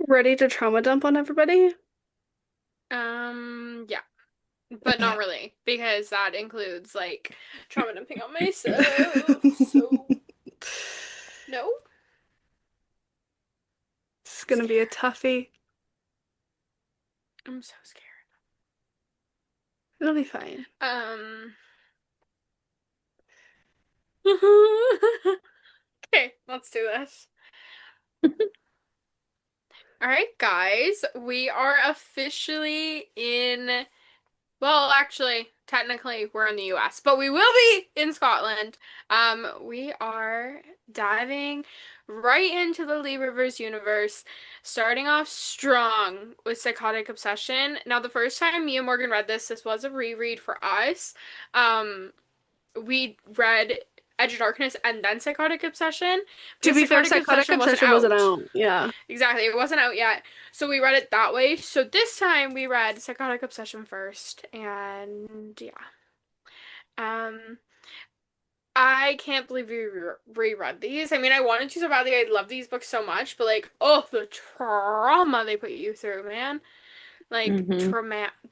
Ready to trauma dump on everybody? Yeah, but not really, because that includes like trauma dumping on myself. So no, It's I'm gonna be a scared. toughie. I'm so scared. It'll be fine. Um. Okay, let's do this. All right, guys, we are officially in. Well, actually, technically, we're in the US, but we will be in Scotland. We are diving right into the Leigh Rivers universe, starting off strong with Psychotic Obsession. Now, the first time me and Morgan read this was a reread for us. Um, we read Edge of Darkness and then Psychotic Obsession To because be fair, Psychotic Psychotic Obsession wasn't Obsession wasn't out. out. Yeah. Exactly, it wasn't out yet. So we read it that way. So this time we read Psychotic Obsession first, and yeah. Um, I can't believe we reread these. I mean, I wanted to so badly. I love these books so much, but like, oh, the trauma they put you through, man. Hmm.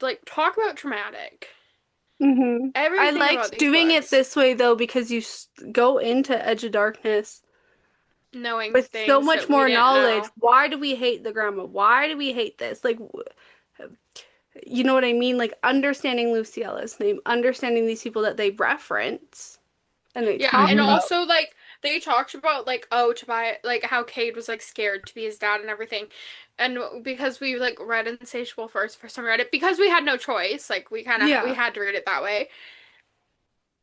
Like talk about traumatic. I Everything about liked these doing it books, this way though because you go into Edge of Darkness knowing with so things much that we more didn't knowledge. know. Why do we hate the grandma? Why do we hate this? Like, you know what I mean? Like understanding Luciella's name, understanding these people that they reference and they Yeah, talk and Hmm. about. also like they talked about like oh to buy like how Cade was like scared to be his dad and everything. And because we like read Insatiable first time we read it because we had no choice, like we Yeah. had to read it that way.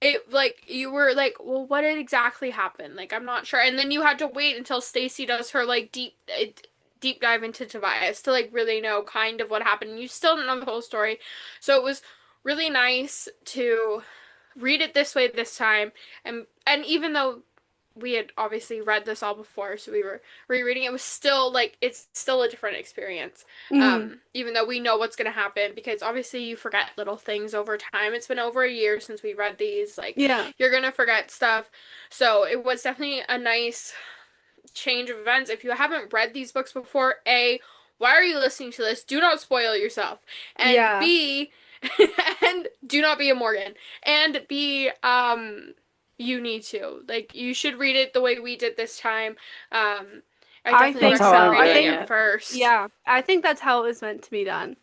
It like you were like, well, what did exactly happen? Like I'm not sure. And then you had to wait until Stacy does her like deep dive into Tobias to like really know kind of what happened. You still don't know the whole story. So it was really nice to read it this way this time. And even though we had obviously read this all before, so we were rereading it was still like it's still a different experience. Hmm. Even though we know what's gonna happen, because obviously you forget little things over time. It's been over a year since we read these, like Yeah. you're gonna forget stuff. So it was definitely a nice change of events. If you haven't read these books before, A, why are you listening to this? Do not spoil yourself. And Yeah. B, and do not be a Morgan. And B, you need to. Like, you should read it the way we did this time. Um, I I definitely That's think how recommend so. I'm I reading doing think, it it. first. yeah, I think that's how it was meant to be done.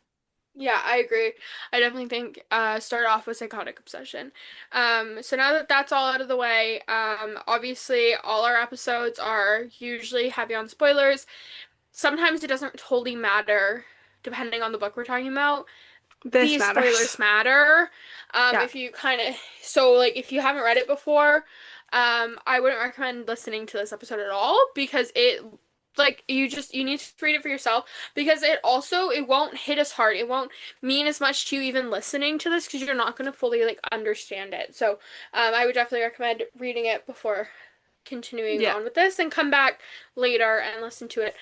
Yeah, I agree. I definitely think start off with Psychotic Obsession. So now that that's all out of the way, obviously all our episodes are usually heavy on spoilers. Sometimes it doesn't totally matter depending on the book we're talking about. This These matters. spoilers matter. Yeah. If you kind of so like if you haven't read it before, I wouldn't recommend listening to this episode at all because it like you need to read it for yourself because it won't hit as hard. It won't mean as much to you even listening to this because you're not going to fully like understand it. So, I would definitely recommend reading it before continuing Yeah. on with this and come back later and listen to it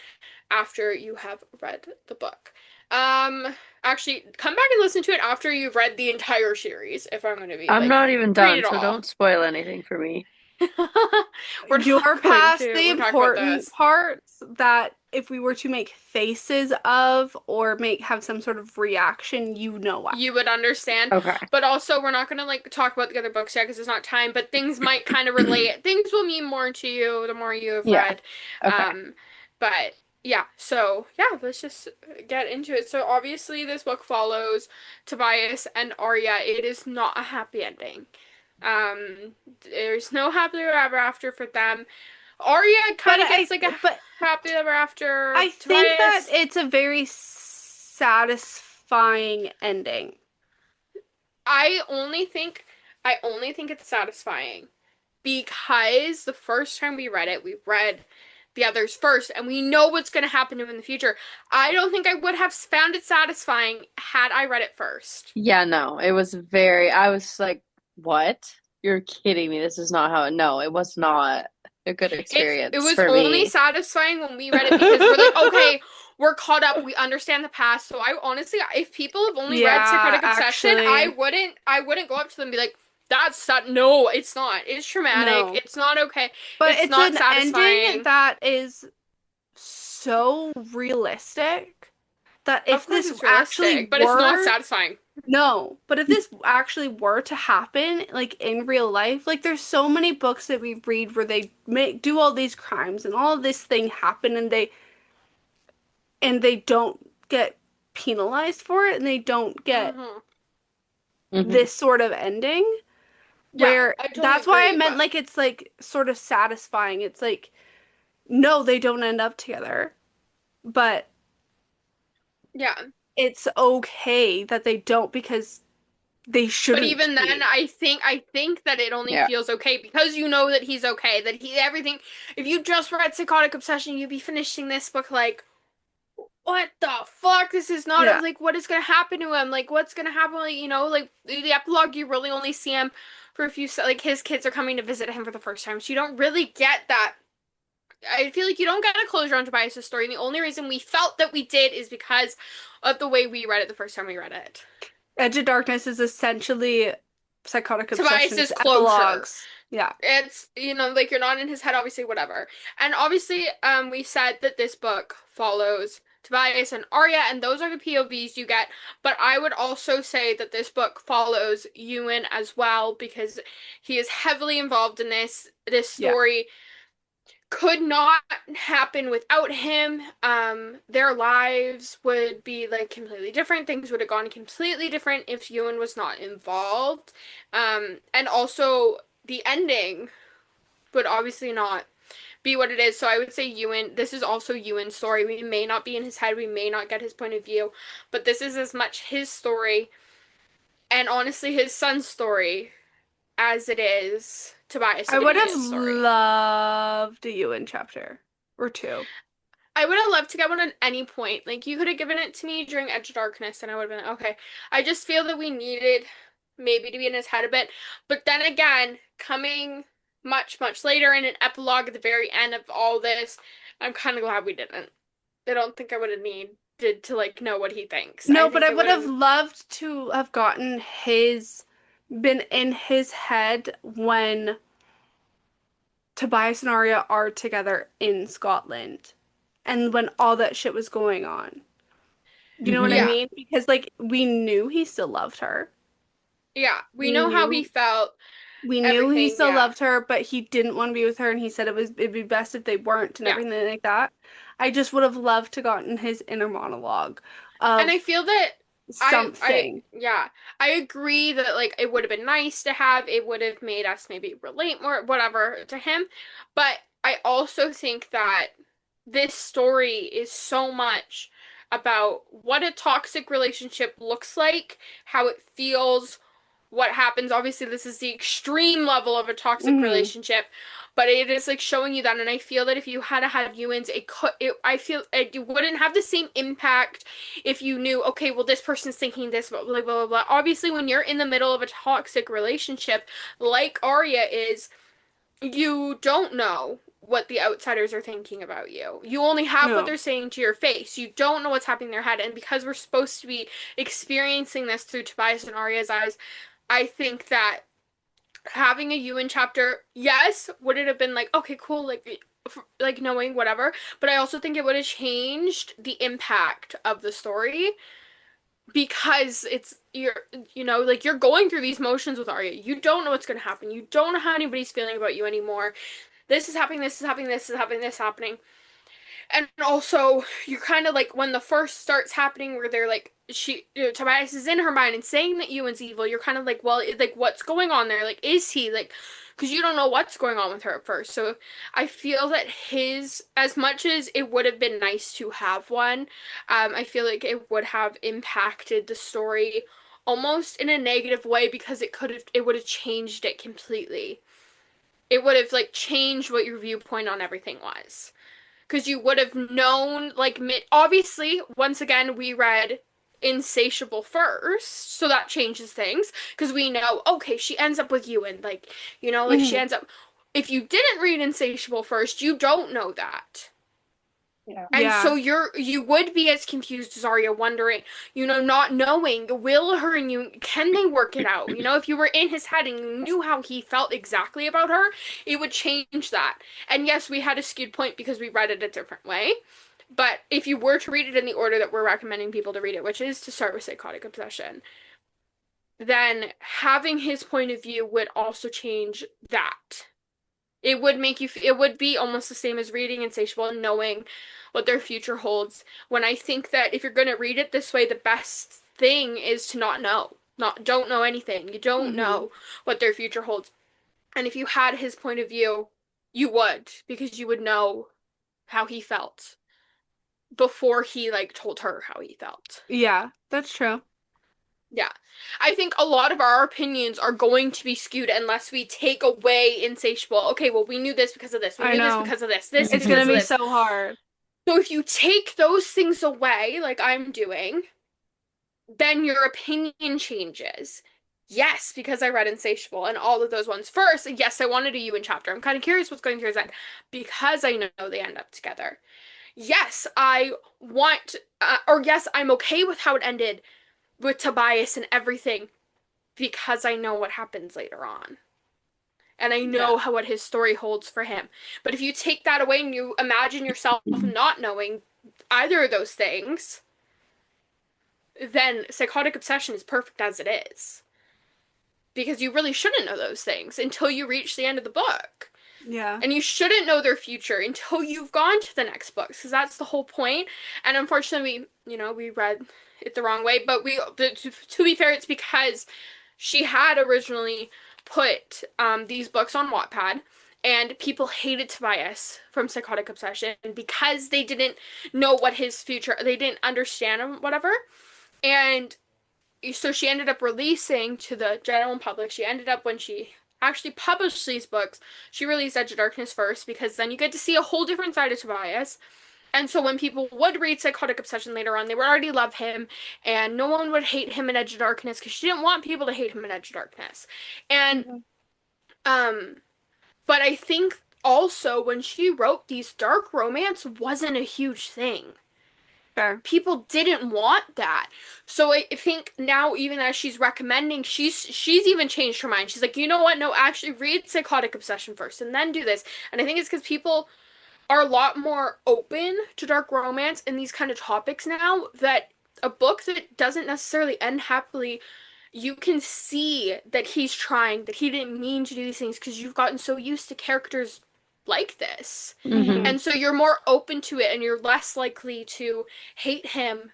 after you have read the book. Um, Actually, come back and listen to it after you've read the entire series, if I'm going to be I'm like, not even read done, it so all. don't spoil anything for me. We're You're not going past to. the We're talking about important this. parts that if we were to make faces of or make have some sort of reaction, you know why. You would understand, Okay. but also we're not going to like talk about the other books yet because there's not time, but things might kind of relate. Things will mean more to you the more you have Yeah. read. Okay. But yeah, so yeah, let's just get into it. So obviously this book follows Tobias and Arya. It is not a happy ending. Um, there's no happily ever after for them. Arya But kind of gets like a happily ever after. I think that Tobias, it's a very satisfying ending. I only think I only think it's satisfying because the first time we read the others first, and we know what's going to happen to him in the future. I don't think I would have found it satisfying had I read it first. Yeah, no, it was very, I was like, what? You're kidding me. This is not how it, no, it was not a good It experience was for only me. satisfying when we read it because we're like, okay, we're caught up, we understand the past. So I honestly, if people have only read Yeah, Psychotic Obsession, actually, I wouldn't go up to them and be like, no, it's not. It's traumatic. no. It's not okay. But It's it's not an ending satisfying. that is so realistic that Of if course this it's actually realistic, but it's not were, satisfying. no, but if this actually were to happen, like in real life, like there's so many books that we read where they make do all these crimes and all this thing happen and they don't get penalized for it and they don't get Hmm. Hmm. this sort of ending Yeah, where I totally that's why I agree, meant but like it's like sort of satisfying. It's like no, they don't end up together, but yeah. it's okay that they don't because they But shouldn't even then, be. I think that it only Yeah. feels okay because you know that he's okay, that he everything. If you just read Psychotic Obsession, you'd be finishing this book like, what the fuck? This is not Yeah. like what is gonna happen to him? Like what's gonna happen? Like like the epilogue, you really only see him for a few. Like his kids are coming to visit him for the first time, so you don't really get that. I feel like you don't get a closure on Tobias' story, and the only reason we felt that we did is because of the way we read it the first time we read it. Edge of Darkness is essentially Psychotic Obsession's Tobias's closure. epilogues. Yeah. It's, like you're not in his head, obviously, whatever. And obviously, we said that this book follows Tobias and Arya, and those are the POVs you get. But I would also say that this book follows Ewan as well because he is heavily involved in this. This Yeah. story could not happen without him. Their lives would be like completely different. Things would have gone completely different if Ewan was not involved. And also the ending would obviously not be what it is. So I would say Ewan, this is also Ewan's story. We may not be in his head, we may not get his point of view, but this is as much his story and honestly his son's story as it is Tobias I and would have Arya's story. loved a Ewan chapter or two. I would have loved to get one at any point. Like you could have given it to me during Edge of Darkness and I would have been okay. I just feel that we needed maybe to be in his head a bit. But then again, coming much, much later in an epilogue at the very end of all this, I'm kind of glad we didn't. I don't think I would have needed to like know what he thinks. I No, but think I it would would have have. loved to have been in his head when Tobias and Arya are together in Scotland and when all that shit was going on. Do you know what I Hmm. Yeah, mean? Because like we knew he still loved her. yeah. We We know how he knew felt. we knew he Everything. still Yeah, loved her, but he didn't want to be with her and he said it'd be best if they weren't and yeah. everything like that. I just would have loved to gotten his inner monologue And I of feel that something. yeah, I agree that like it would have been nice to have, it would have made us maybe relate more, whatever, to him. But I also think that this story is so much about what a toxic relationship looks like, how it feels, what happens. Obviously, this is the extreme level of a toxic Hmm. relationship, but it is like showing you that. And I feel that if you had Ewans, I feel it wouldn't have the same impact if you knew, okay, well, this person's thinking this, blah, blah, blah, blah. Obviously, when you're in the middle of a toxic relationship, like Arya is, you don't know what the outsiders are thinking about you. You only have what No. they're saying to your face. You don't know what's happening in their head. And because we're supposed to be experiencing this through Tobias and Arya's eyes, I think that having a Ewan chapter, yes, would it have been like, okay, cool, like knowing whatever, but I also think it would have changed the impact of the story because like you're going through these motions with Arya. You don't know what's going to happen. You don't know how anybody's feeling about you anymore. This is happening, this is happening, this is happening, this is happening. And also, you're kind of like when the first starts happening, where they're like, Tobias is in her mind and saying that Ewan's evil. You're kind of like, well, like what's going on there? Like, is he like? Because you don't know what's going on with her at first. So I feel that as much as it would have been nice to have one, I feel like it would have impacted the story almost in a negative way because it would have changed it completely. It would have like changed what your viewpoint on everything was because you would have known like obviously once again we read insatiable first, so that changes things because we know, okay, she ends up with Ewan, like like she Hmm. ends up. If you didn't read insatiable first, you don't know that. Yeah. And so Yeah. you would be as confused as Arya, wondering, not knowing, will her and you, can they work it out? If you were in his head and you knew how he felt exactly about her, it would change that. And yes, we had a skewed point because we read it a different way. But if you were to read it in the order that we're recommending people to read it, which is to start with Psychotic Obsession, then having his point of view would also change that. It would make you, it would be almost the same as reading Insatiable and knowing what their future holds. When I think that if you're going to read it this way, the best thing is to not know. Don't know anything. You don't know what their future holds. And if you had his point of view, you would, because you would know how he felt before he like told her how he felt. Yeah, that's true. Yeah. I think a lot of our opinions are going to be skewed unless we take away Insatiable. Okay, well, we knew this because of this. We I knew this know. because of this. This It's is gonna because of be this. so hard. So if you take those things away, like I'm doing, then your opinion changes. Yes, because I read Insatiable and all of those ones first. Yes, I wanted a UN chapter. I'm kind of curious what's going through his head because I know they end up together. Yes, I want, or yes, I'm okay with how it ended with Tobias and everything because I know what happens later on. And I know how what his story holds for him. But if you take that away and you imagine yourself not knowing either of those things, then Psychotic Obsession is perfect as it is. Because you really shouldn't know those things until you reach the end of the book. Yeah. And you shouldn't know their future until you've gone to the next books, because that's the whole point. And unfortunately, we read it the wrong way. But to be fair, it's because she had originally put these books on Wattpad, and people hated Tobias from Psychotic Obsession because they didn't know what his future, they didn't understand him, whatever. And so she ended up releasing to the general public. She ended up, when she actually published these books, she released Edge of Darkness first, because then you get to see a whole different side of Tobias. And so when people would read Psychotic Obsession later on, they would already love him, and no one would hate him in Edge of Darkness, because she didn't want people to hate him in Edge of Darkness. And, but I think also when she wrote these, dark romance wasn't a huge thing. Fair. People didn't want that. So I think now, even as she's recommending, she's even changed her mind. She's like, you know what? No, actually read Psychotic Obsession first and then do this. And I think it's because people are a lot more open to dark romance and these kind of topics now, that a book that doesn't necessarily end happily, you can see that he's trying, that he didn't mean to do these things, because you've gotten so used to characters like this. And so you're more open to it, and you're less likely to hate him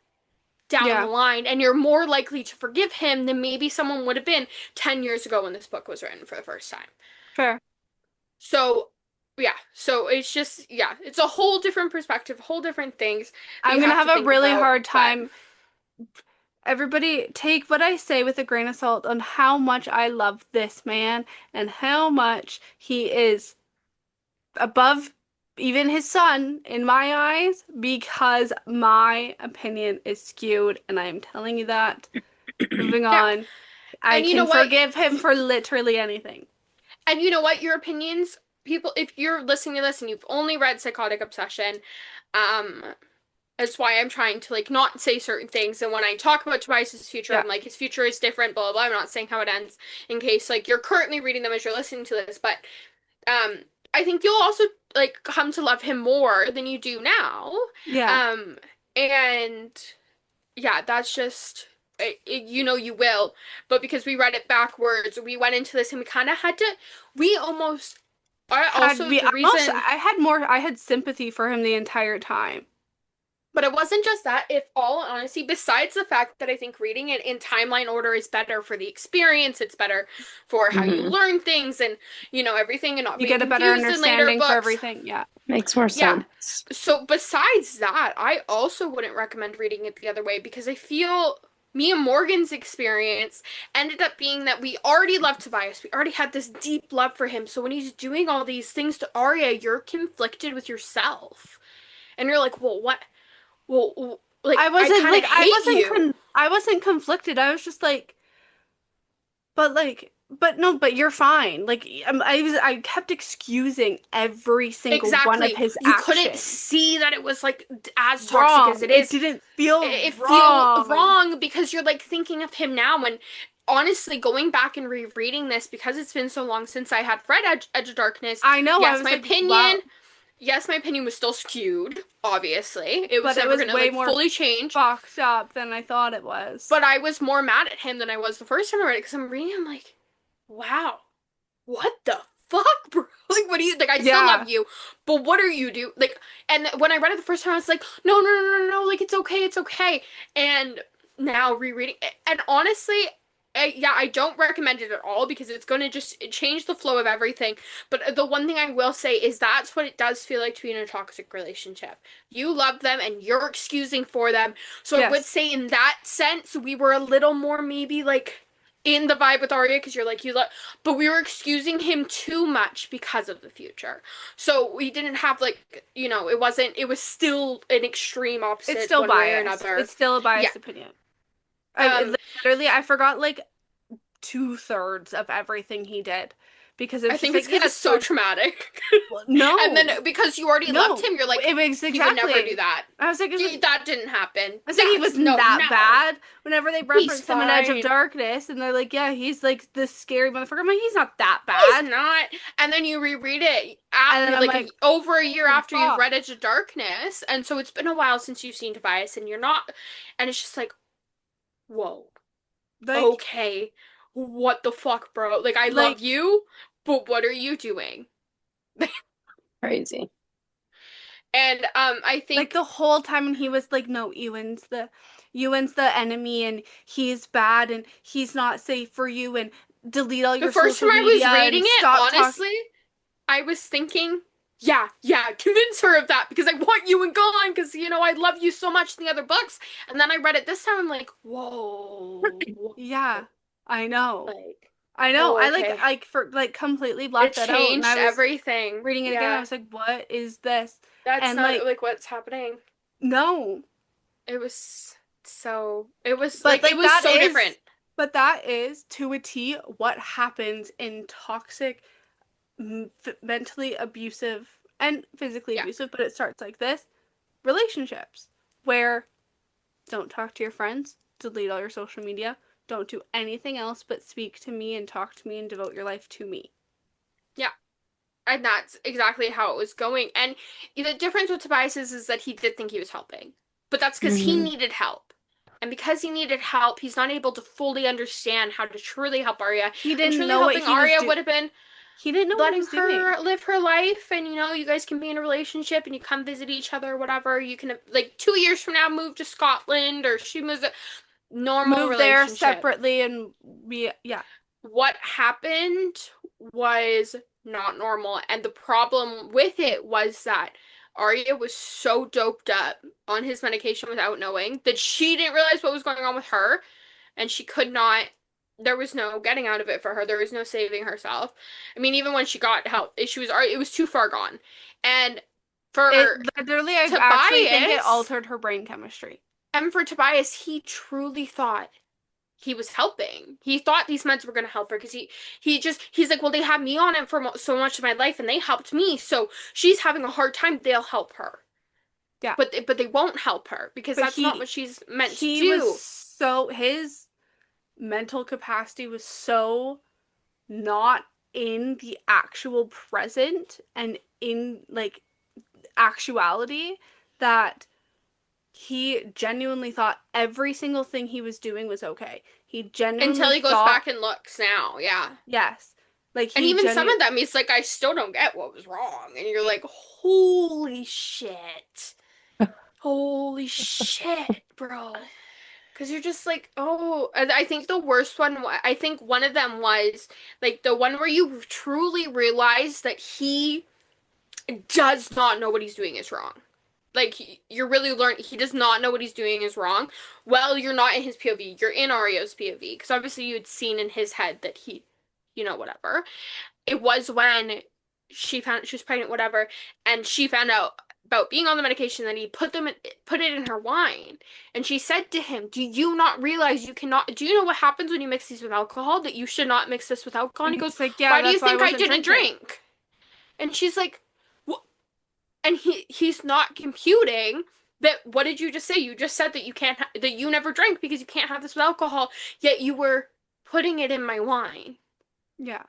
down the line, and you're more likely to forgive him than maybe someone would have been 10 years ago when this book was written for the first time. Fair. So, yeah. So it's just, it's a whole different perspective, whole different things. I'm gonna have a really hard time. Everybody, take what I say with a grain of salt on how much I love this man and how much he is above even his son in my eyes, because my opinion is skewed, and I am telling you that. Moving on. I can forgive him for literally anything. And you know what? Your opinions, people, if you're listening to this and you've only read Psychotic Obsession, that's why I'm trying to, like, not say certain things. And when I talk about Tobias' future, I'm like, his future is different, blah, blah, blah. I'm not saying how it ends, in case, like, you're currently reading them as you're listening to this. But, I think you'll also, like, come to love him more than you do now. Yeah. And, yeah, that's just, you will. But because we read it backwards, we went into this and we kind of had to, we almost, I had sympathy for him the entire time. But it wasn't just that. If all honesty, besides the fact that I think reading it in timeline order is better for the experience, it's better for how you learn things and, everything, and not you being get a better confused in later understanding books. for everything. Yeah. Makes more sense. So besides that, I also wouldn't recommend reading it the other way, because I feel me and Morgan's experience ended up being that we already loved Tobias. We already had this deep love for him. So when he's doing all these things to Arya, you're conflicted with yourself. And you're like, well, what? Well, like, I wasn't conflicted. I was just like, but you're fine. Like, I kept excusing every single one of his actions. You couldn't see that it was, like, as toxic as it is. It didn't feel it wrong. Feel wrong because you're, like, thinking of him now. And honestly, going back and rereading this, because it's been so long since I had read Edge of Darkness. I know. Yes, my opinion. yes, my opinion was still skewed, obviously. It was But it never was gonna way like more fully change. boxed up than I thought it was. But I was more mad at him than I was the first time I read it because I'm reading, I'm like, wow, what the fuck, bro? Like, what do you like? I still Yeah. love you, but what are you do? Like, and when I read it the first time, I was like, no, no, no, no, no, like it's okay, it's okay. And now rereading, and honestly, yeah, I don't recommend it at all because it's going to just change the flow of everything. But the one thing I will say is that's what it does feel like to be in a toxic relationship. You love them and you're excusing for them. So I would Yes. say in that sense, we were a little more maybe like in the vibe with Arya because you're like you love, but we were excusing him too much because of the future. So we didn't have like, it wasn't, it was still an extreme It's opposite still one way or biased. another. It's still a Yeah. biased opinion. Um, Literally, I forgot like 2/3 of everything he did because it I was just think it's like, because yeah, it's it's so fun. traumatic. Well, And then no, because you already loved no, him, you're like, it was he would never do exactly. that. I was like, it was like, That didn't happen. I was like, he That's wasn't no, that no. bad. Whenever they He's reference him in Edge of fine. Darkness, and they're like, yeah, he's like this scary motherfucker. I'm like, he's not that He's bad. not. And then you reread it And then I'm like like, over a year holy after you've fuck. read Edge of Darkness, and so it's been a while since you've seen Tobias, and you're not, and it's just like, whoa, Like, okay, what the fuck, bro? Like I love like, you, but what are you doing? Crazy. And I like think the whole time when he was like, no, Ewan's the enemy, and he's bad, and he's not safe for you, and delete all the your first social time I was media reading and it, stop talking. honestly, I was thinking, yeah, yeah, convince her of that because I want you and gone because I love you so much in the other books. And then I read it this time, I'm like, whoa, Yeah, whoa. I know. Like, I know. oh, I okay. for like completely It blacked that out, and I changed was everything. reading it again. I Yeah. was like, what is this? That's And not like, like what's happening. no. It was so, it was But like, it like was so different. that is to a T what happens in toxic, mentally abusive and physically Yeah. abusive, but it starts like this, relationships where don't talk to your friends, delete all your social media, don't do anything else but speak to me and talk to me and devote your life to me. Yeah. And that's exactly how it was going. And the difference with Tobias is that he did think he was helping. But that's because he Hmm. needed help. And because he needed help, he's not able to fully understand how to truly help Arya. He And didn't truly know what helping he was Arya doing. would have been He didn't know what he letting was doing. her live her life and you guys can be in a relationship and you come visit each other or whatever. You can like 2 years from now move to Scotland or she moves a normal Move there relationship. separately and be, yeah. What happened was not normal, and the problem with it was that Arya was so doped up on his medication without knowing that she didn't realize what was going on with her, and she could not. There was no getting out of it for her. There was no saving herself. I mean, even when she got help, it was too far gone. And It for literally, I actually think it Tobias, altered her brain chemistry. he truly thought he was helping. He thought these meds were going to help her because he's like, well, they had me on it for so much of my life and they helped me. So she's having a hard time. They'll help her. Yeah. But they won't help her because But that's not what she's meant to he was do. so, his mental capacity was so not in the actual present and in like actuality that he genuinely thought every single thing he was doing was okay. He Until genuinely he goes thought, back and looks now. Yeah. yes. Like And he even some genu of them, he's like, I still don't get what was wrong. And you're like, holy shit. Holy shit, bro. Because you're just like, oh, and I think the worst one, I think one of them was like the one where you truly realize that he does not know what he's doing is wrong. Like, you're really learning, he does not know what he's doing is wrong. Well, you're not in his POV, you're in Arya's POV. Because obviously you had seen in his head that he, whatever. It was when she found she was pregnant, whatever, and she found out about being on the medication that he put it in her wine. And she said to him, "Do you not realize you cannot? Do you know what happens when you mix these with alcohol? That you should not mix this with alcohol." And he and goes, it's like, yeah, "Why do you that's why I think I wasn't didn't drinking. drink?" And she's like, "What?" And he's not computing that. What did you just say? You just said that that you never drank because you can't have this with alcohol. Yet you were putting it in my wine. Yeah.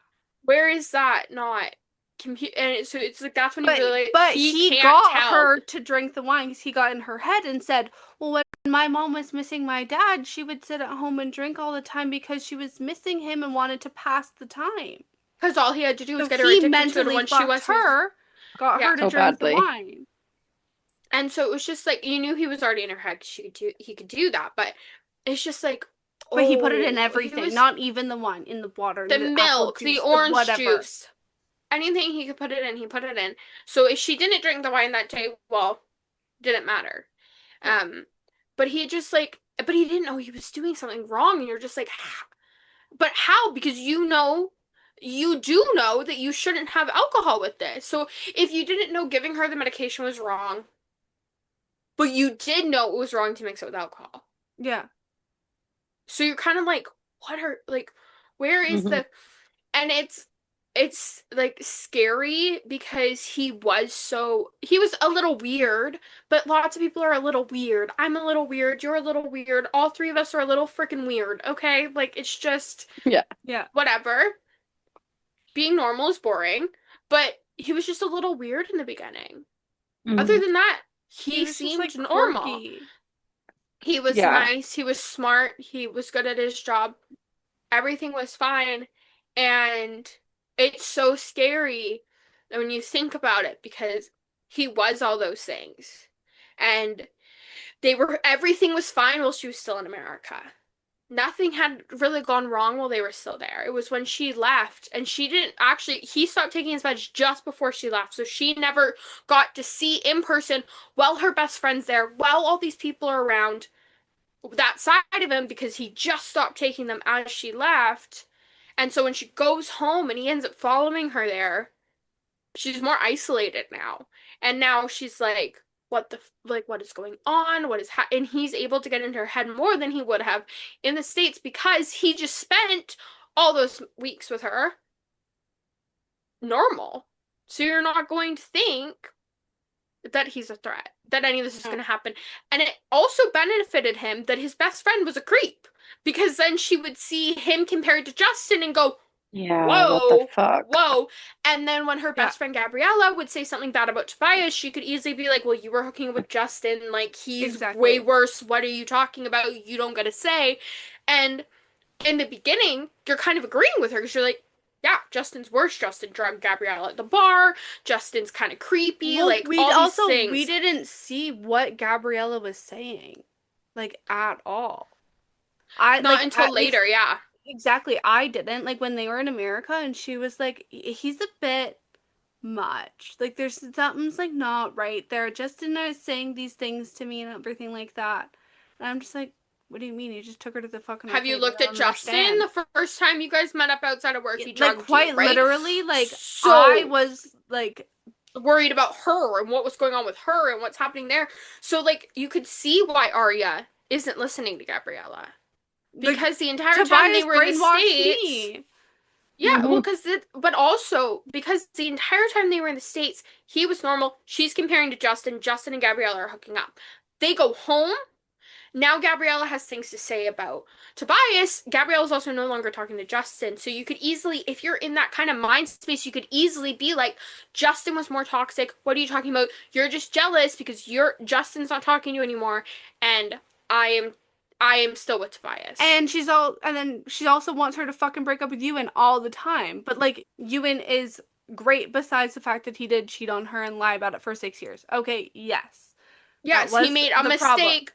Where is that not? so it's like that's when he really But he he can't got tell. her to drink the wine because he got in her head and said, well, when my mom was missing my dad, she would sit at home and drink all the time because she was missing him and wanted to pass the time. Because all he had to do was So get her he addicted to it, and mentally when she fucked was, her, got yeah. her to So drink the badly. wine. And so it was just like you knew he was already in her head. He could do that, but it's just like, But he put it in oh, he everything, was not even the wine, in the water, the in the apple milk, the juice, the orange whatever. juice, anything he could put it in, he put it in. So if she didn't drink the wine that day, well, didn't matter. Um, but he just like, but he didn't know he was doing something wrong, and you're just like, but how? Because you do know that you shouldn't have alcohol with this. So if you didn't know giving her the medication was wrong, but you did know it was wrong to mix it with alcohol. Yeah. So you're kind of like, what are like, where is Mhm. the, and it's like scary because he was a little weird, but lots of people are a little weird. I'm a little weird, you're a little weird, all three of us are a little freaking weird, okay? Like it's just Yeah. Yeah. whatever. Being normal is boring, but he was just a little weird in the beginning. Other Mhm. than that, He he was just like seemed normal. quirky. He was Yeah. nice, he was smart, he was good at his job. Everything was fine. And it's so scary when you think about it because he was all those things. And everything was fine while she was still in America. Nothing had really gone wrong while they were still there. It was when she left, and she didn't actually, he stopped taking his meds just before she left. So she never got to see in person while her best friend's there, while all these people are around that side of him because he just stopped taking them as she left. And so when she goes home and he ends up following her there, she's more isolated now. And now she's like, what is going on? And he's able to get into her head more than he would have in the States because he just spent all those weeks with her normal. So you're not going to think that he's a threat, that any of this is going to happen. And it also benefited him that his best friend was a creep because then she would see him compared to Justin and go, Yeah, what the whoa, fuck? whoa. And then when her Yeah. best friend Gabriella would say something bad about Tobias, she could easily be like, well, you were hooking with Justin. Like, he's Exactly. way worse. What are you talking about? You don't get to say. And in the beginning, you're kind of agreeing with her because you're like, yeah, Justin's worse. Justin drugged Gabriella at the bar. Justin's kind of creepy. Well, Like, all these we things. didn't see what Gabriella was saying, like at all. I Not like until at least later, yeah. exactly I didn't like when they were in America and she was like he's a bit much. Like there's something's like not right there. Justin is saying these things to me and everything like that. And I'm just like, what do you mean? You just took her to the fucking Have you arcade. I looked at don't Justin understand. the first time you guys met up outside of work? He Like drugged you, quite right? literally, like I So was like worried about her and what was going on with her and what's happening there. So like you could see why Arya isn't listening to Gabriella. Because the entire time they Tobias were in the brainwashed States, me. yeah, well, Mhm. but also because the entire time they were in the States, he was normal. She's comparing to Justin. Justin and Gabriella are hooking up. They go home. Now Gabriella has things to say about Tobias. Gabriella's also no longer talking to Justin. So you could easily, if you're in that kind of mind space, you could easily be like, Justin was more toxic. What are you talking about? You're just jealous because Justin's not talking to you anymore, and I am I am still with Tobias. And then she also wants her to fucking break up with Ewan all the time. But like Ewan is great besides the fact that he did cheat on her and lie about it for 6 years. Okay, yes. That Yes, he was made a the problem. mistake,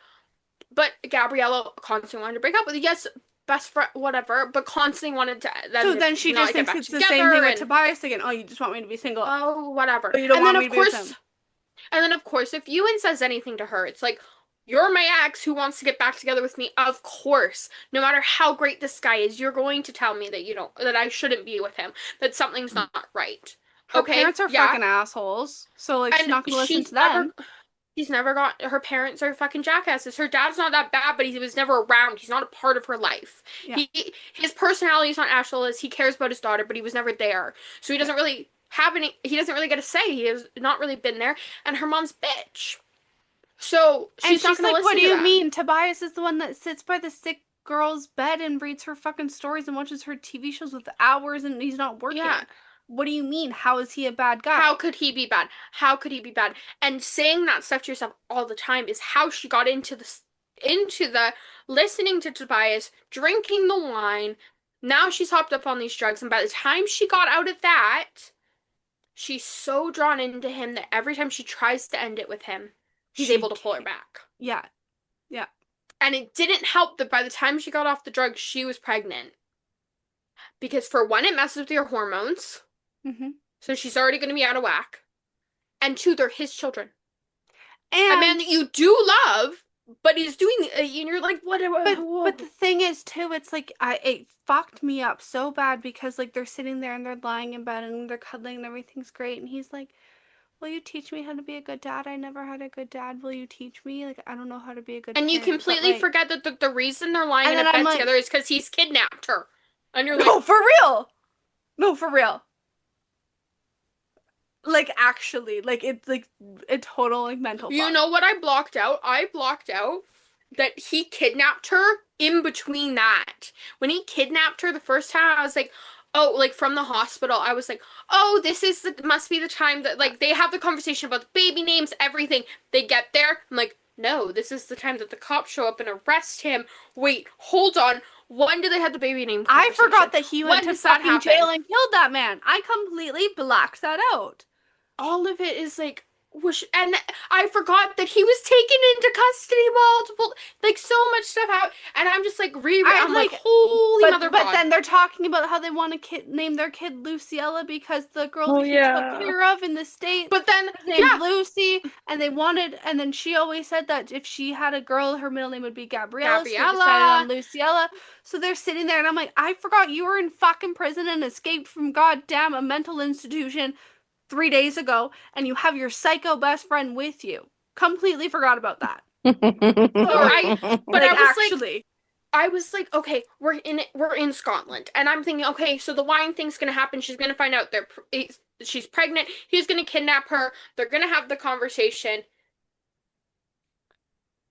but Gabriella constantly wanted to break up with. Yes, best friend, whatever, but constantly wanted to So them then to she just not get thinks back it's the same thing together with and Tobias again. Oh, you just want me to be single. oh, whatever. But you don't And then want me of to be with course, him. if Ewan says anything to her, it's like, you're my ex who wants to get back together with me. Of course, no matter how great this guy is, you're going to tell me that I shouldn't be with him, that something's not right. Her Okay, parents are yeah. fucking assholes. So like she's And not gonna listen to them. she's never got, her parents are fucking jackasses. Her dad's not that bad, but he was never around. He's not a part of her life. Yeah. His personality is not Ashley's. He cares about his daughter, but he was never there. So he doesn't really he doesn't really get a say. He has not really been there. And her mom's bitch. So And she's not she's gonna like, what listen do to you them. mean? Tobias is the one that sits by the sick girl's bed and reads her fucking stories and watches her TV shows with hours and he's not Yeah. working. what do you mean? How is he a bad guy? How could he be bad? How could he be bad? And saying that stuff to yourself all the time is how she got into the listening to Tobias, drinking the wine. Now she's hopped up on these drugs, and by the time she got out of that, she's so drawn into him that every time she tries to end it with him, he's She able to pull her can't. back. Yeah. Yeah. And it didn't help that by the time she got off the drugs, she was pregnant. Because for one, it messes with your hormones. Mm-hmm. So she's already going to be out of whack. And two, they're his children. A And man that you do love, but he's doing, and you're like, what? but the thing is too, it's like it fucked me up so bad because like they're sitting there and they're lying in bed and they're cuddling and everything's great and he's like, "Will you teach me how to be a good dad? I never had a good dad. Will you teach me? Like I don't know how to be a good And you parent." But completely like, forget that the reason they're lying and in a then I'm bed like, together is because he's kidnapped her. And you're like, "No, for real. No, for real." Like actually, like it's like a total like mental you fuck. know what I blocked out? I blocked out that he kidnapped her in between that. When he kidnapped her the first time, I was like, oh, like from the hospital, I was like, oh, this is the must be the time that like they have the conversation about the baby names, everything. They get there, I'm like, no, this is the time that the cops show up and arrest him. Wait, hold on. When do they have the baby name I conversation? forgot that he went When to does that fucking jail happen? and killed that man. I completely blacked that out. All of it is like whoosh, and I forgot that he was taken into custody multiple, like so much stuff out, and I'm just like I I'm like like, holy mother of but God. then they're talking about how they want to name their kid Luciella because the girl Oh that he took yeah. care of in the States But then was named yeah, Lucy, and they wanted, and then she always said that if she had a girl, her middle name would be Gabriella, so they decided on Gabriella. Luciella. So they're sitting there, and I'm like, I forgot you were in fucking prison and escaped from goddamn a mental institution 3 days ago, and you have your psycho best friend with you. Completely forgot about that. No, I Sorry. but Like, actually. I was like, okay, we're in Scotland, and I'm thinking, okay, so the wine thing's gonna happen. She's gonna find out she's pregnant. He's gonna kidnap her. They're gonna have the conversation,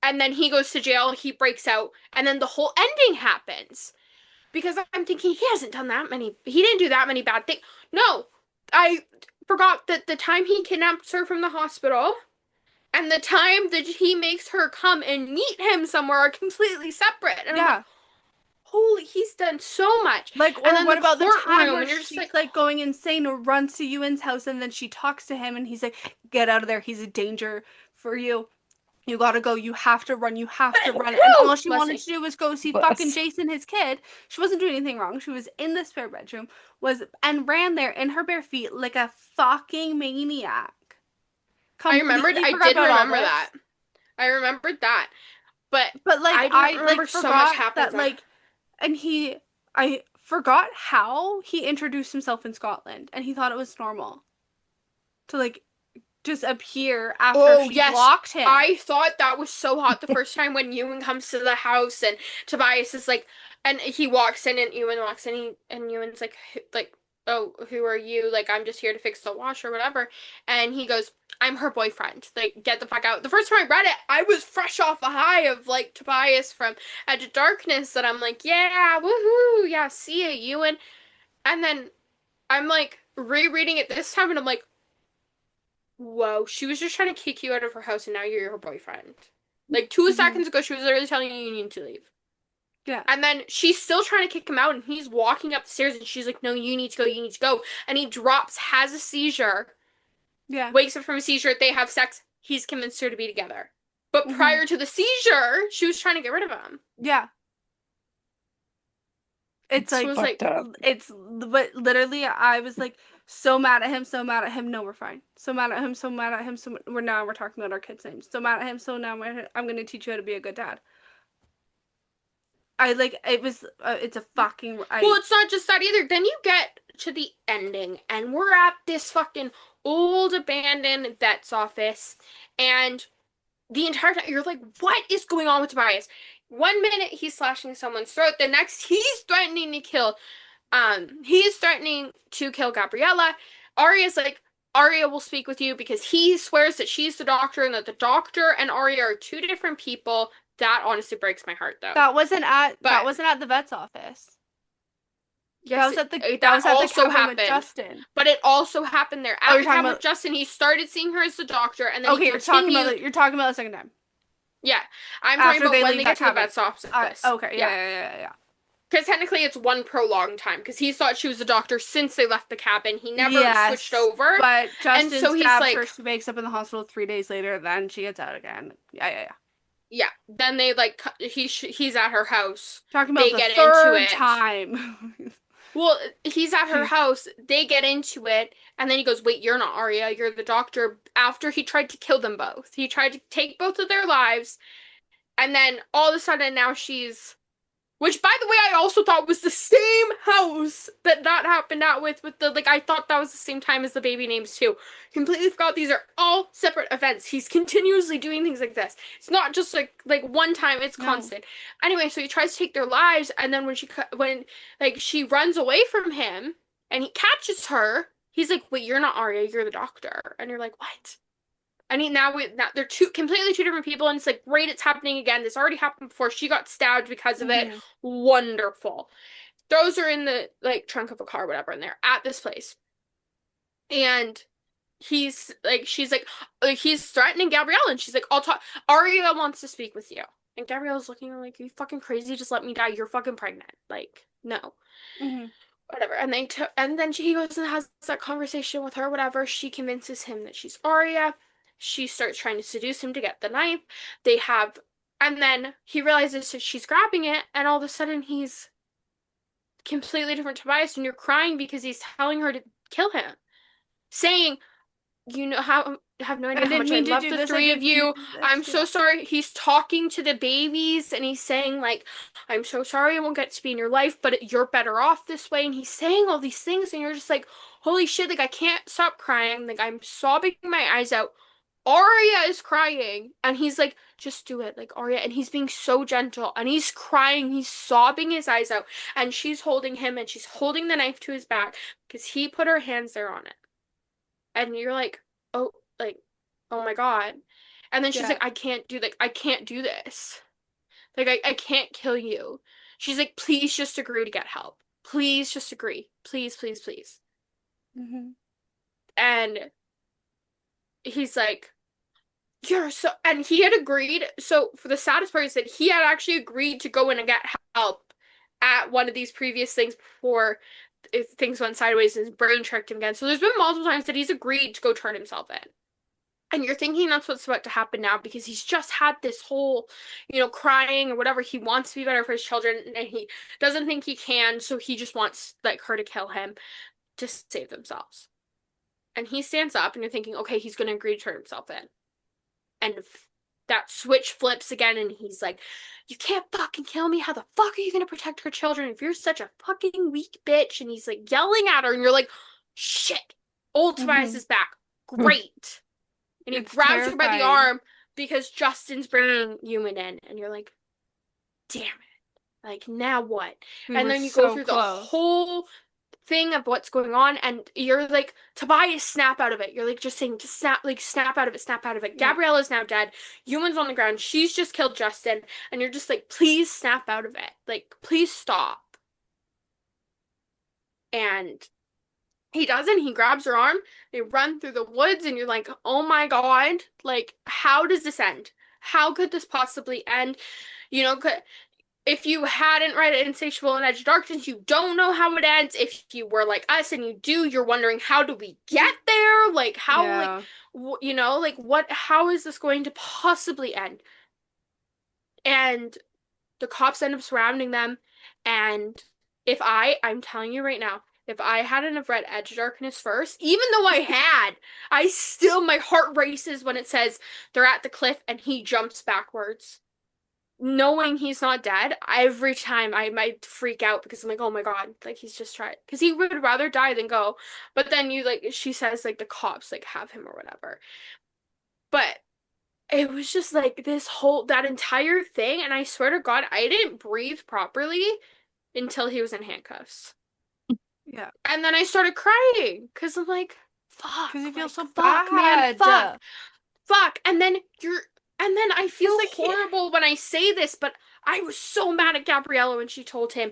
and then he goes to jail. He breaks out, and then the whole ending happens. Because I'm thinking he hasn't done that many, he didn't do that many bad things. No, I forgot that the time he kidnaps her from the hospital and the time that he makes her come and meet him somewhere are completely separate. And I'm like, Yeah. holy, he's done so much. Like, And or then what the about the time courtroom, where and you're just she's like, like going insane or runs to Ewan's house and then she talks to him and he's like, "Get out of there. He's a danger for you. You gotta go. You have to run. You have to run." And woo, all she wanted Leslie. to do was go see fucking Bless. Jason, his kid. She wasn't doing anything wrong. She was in the spare bedroom, was and ran there in her bare feet like a fucking maniac. Completely I forgot did about all remember this. that. I remembered that. But But like I didn't I like remember so much forgot happens. that like and I forgot how he introduced himself in Scotland and he thought it was normal to like just appear after Oh, she yes. blocked him. I thought that was so hot the first time when Ewan comes to the house and Tobias is like, and he walks in and Ewan walks in and Ewan's like, oh, who are you? Like, I'm just here to fix the wash or whatever. And he goes, I'm her boyfriend. Like, get the fuck out. The first time I read it, I was fresh off a high of like Tobias from Edge of Darkness that I'm like, yeah, woohoo, yeah, see ya, Ewan. And then I'm like rereading it this time and I'm like, whoa, she was just trying to kick you out of her house and now you're her boyfriend. Like 2 Mhm. seconds ago, she was literally telling you you need to leave. Yeah. And then she's still trying to kick him out and he's walking up the stairs and she's like, no, you need to go, you need to go. And he drops, has a seizure, Yeah. wakes up from a seizure, they have sex, he's convinced her to be together. But Mhm. prior to the seizure, she was trying to get rid of him. Yeah. It's It's like fucked up. it's but literally I was like so mad at him, so mad at him. No, we're fine. So mad at him, so mad at him. So we're talking about our kids' names. So mad at him, so now I'm gonna teach you how to be a good dad. I like it was it's a fucking Well, I it's not just that either. Then you get to the ending, and we're at this fucking old abandoned vet's office, and the entire time you're like, what is going on with Tobias? 1 minute he's slashing someone's throat, the next he's threatening to kill Gabriella. Arya's like, Arya will speak with you because he swears that she's the doctor and that the doctor and Arya are two different people. That honestly breaks my heart though. that But wasn't at the vet's office. Yes, that that was at the also cabin with happened. Justin. But it also happened there. Oh, At you're the talking cabin about with Justin, he started seeing her as the doctor, and then he okay. continued. You're talking about the second time Yeah, I'm talking after about they when leave they that get to the cabin. vet's office. Okay, Yeah, yeah. because technically it's one prolonged time, because he thought she was the doctor since they left the cabin. He never switched Yes, over. but And Justin so he's stabs her. like, She wakes up in the hospital 3 days later. Then she gets out again. Yeah. yeah. Then they like he's at her house. Talking about They the get into third it. time. Well, he's at her house. They get into it, and then he goes, "Wait, you're not Arya. You're the doctor." After he tried to kill them both, he tried to take both of their lives, and then all of a sudden now she's which, by the way, I also thought was the same house that happened out with the, like, I thought that was the same time as the baby names too. Completely forgot these are all separate events. He's continuously doing things like this. It's not just like one time, it's No. constant. Anyway, so he tries to take their lives, and then when like she runs away from him and he catches her, he's like, "Wait, you're not Arya, you're the doctor." And you're like, "What?" I mean, now they're completely two different people, and it's like, great, it's happening again. This already happened before. She got stabbed because of it. Mhm. Wonderful. Throws her in the like trunk of a car, whatever, and they're at this place. And she's like, he's threatening Gabrielle, and she's like, "I'll talk. Arya wants to speak with you." And Gabrielle's looking at her like, "Are you fucking crazy? Just let me die. You're fucking pregnant. Like, no." Mhm. Whatever. And then he goes and has that conversation with her, whatever. She convinces him that she's Arya. She starts trying to seduce him to get the knife. They have and then he realizes that she's grabbing it, and all of a sudden he's completely different Tobias, and you're crying because he's telling her to kill him. Saying, "You know how have no I idea how didn't much I mean to love do the this. I three of didn't mean you. to do I'm this. so Yeah. sorry." He's talking to the babies, and he's saying like, "I'm so sorry I won't get to be in your life, but you're better off this way." And he's saying all these things, and you're just like, "Holy shit, like I can't stop crying. Like I'm sobbing my eyes out." Arya is crying, and he's like, "Just do it, like Arya." And he's being so gentle, and he's crying, he's sobbing his eyes out, and she's holding him, and she's holding the knife to his back because he put her hands there on it. And you're like, "Oh, like, oh my God." And then she's Yeah. like, I can't do this. Like, I can't kill you." She's like, "Please just agree to get help. Please just agree. Please, please, please." Mhm. And he's like, "You're so," and he had agreed. So, for the saddest part is that he had actually agreed to go in and get help at one of these previous things before if things went sideways and his brain tricked him again. So, there's been multiple times that he's agreed to go turn himself in. And you're thinking that's what's about to happen now because he's just had this whole, crying or whatever. He wants to be better for his children and he doesn't think he can, so he just wants like her to kill him to save themselves. And he stands up and you're thinking, okay, he's going to agree to turn himself in. And that switch flips again and he's like, "You can't fucking kill me. How the fuck are you going to protect her children if you're such a fucking weak bitch?" And he's like yelling at her and you're like, "Shit. Old Tobias Mhm. is back. Great." And he It's grabs her by the terrifying. arm because Justin's bringing Human in, and you're like, "Damn it! Like now what?" We And were then you go so through the close. whole thing of what's going on, and you're like, Tobias, snap out of it. You're like just saying, just snap, like snap out of it, snap out of it. Yeah. Gabriella's now dead. Human's on the ground. She's just killed Justin, and you're just like, please snap out of it. Like, please stop. And he doesn't. He grabs her arm. They run through the woods, and you're like, oh my God, like, how does this end? How could this possibly end? You know, if you hadn't read Insatiable and Edge of Darkness, you don't know how it ends. If you were like us and you do, you're wondering, how do we get there? Like, how, like, Yeah. like, how is this going to possibly end? And the cops end up surrounding them. And I'm telling you right now, if I hadn't have read Edge of Darkness first, even though I had, my heart races when it says they're at the cliff and he jumps backwards. Knowing he's not dead, every time I might freak out because I'm like, oh my God, like he's just tried. Because he would rather die than go. But then she says, like, the cops, like, have him or whatever. But it was just like that entire thing, and I swear to God, I didn't breathe properly until he was in handcuffs. Yeah. And then I started crying because I'm like, fuck, Because you feel like, so fuck, man, bad. fuck. And then I feel It's like horrible when I say this, but I was so mad at Gabriella when she told him,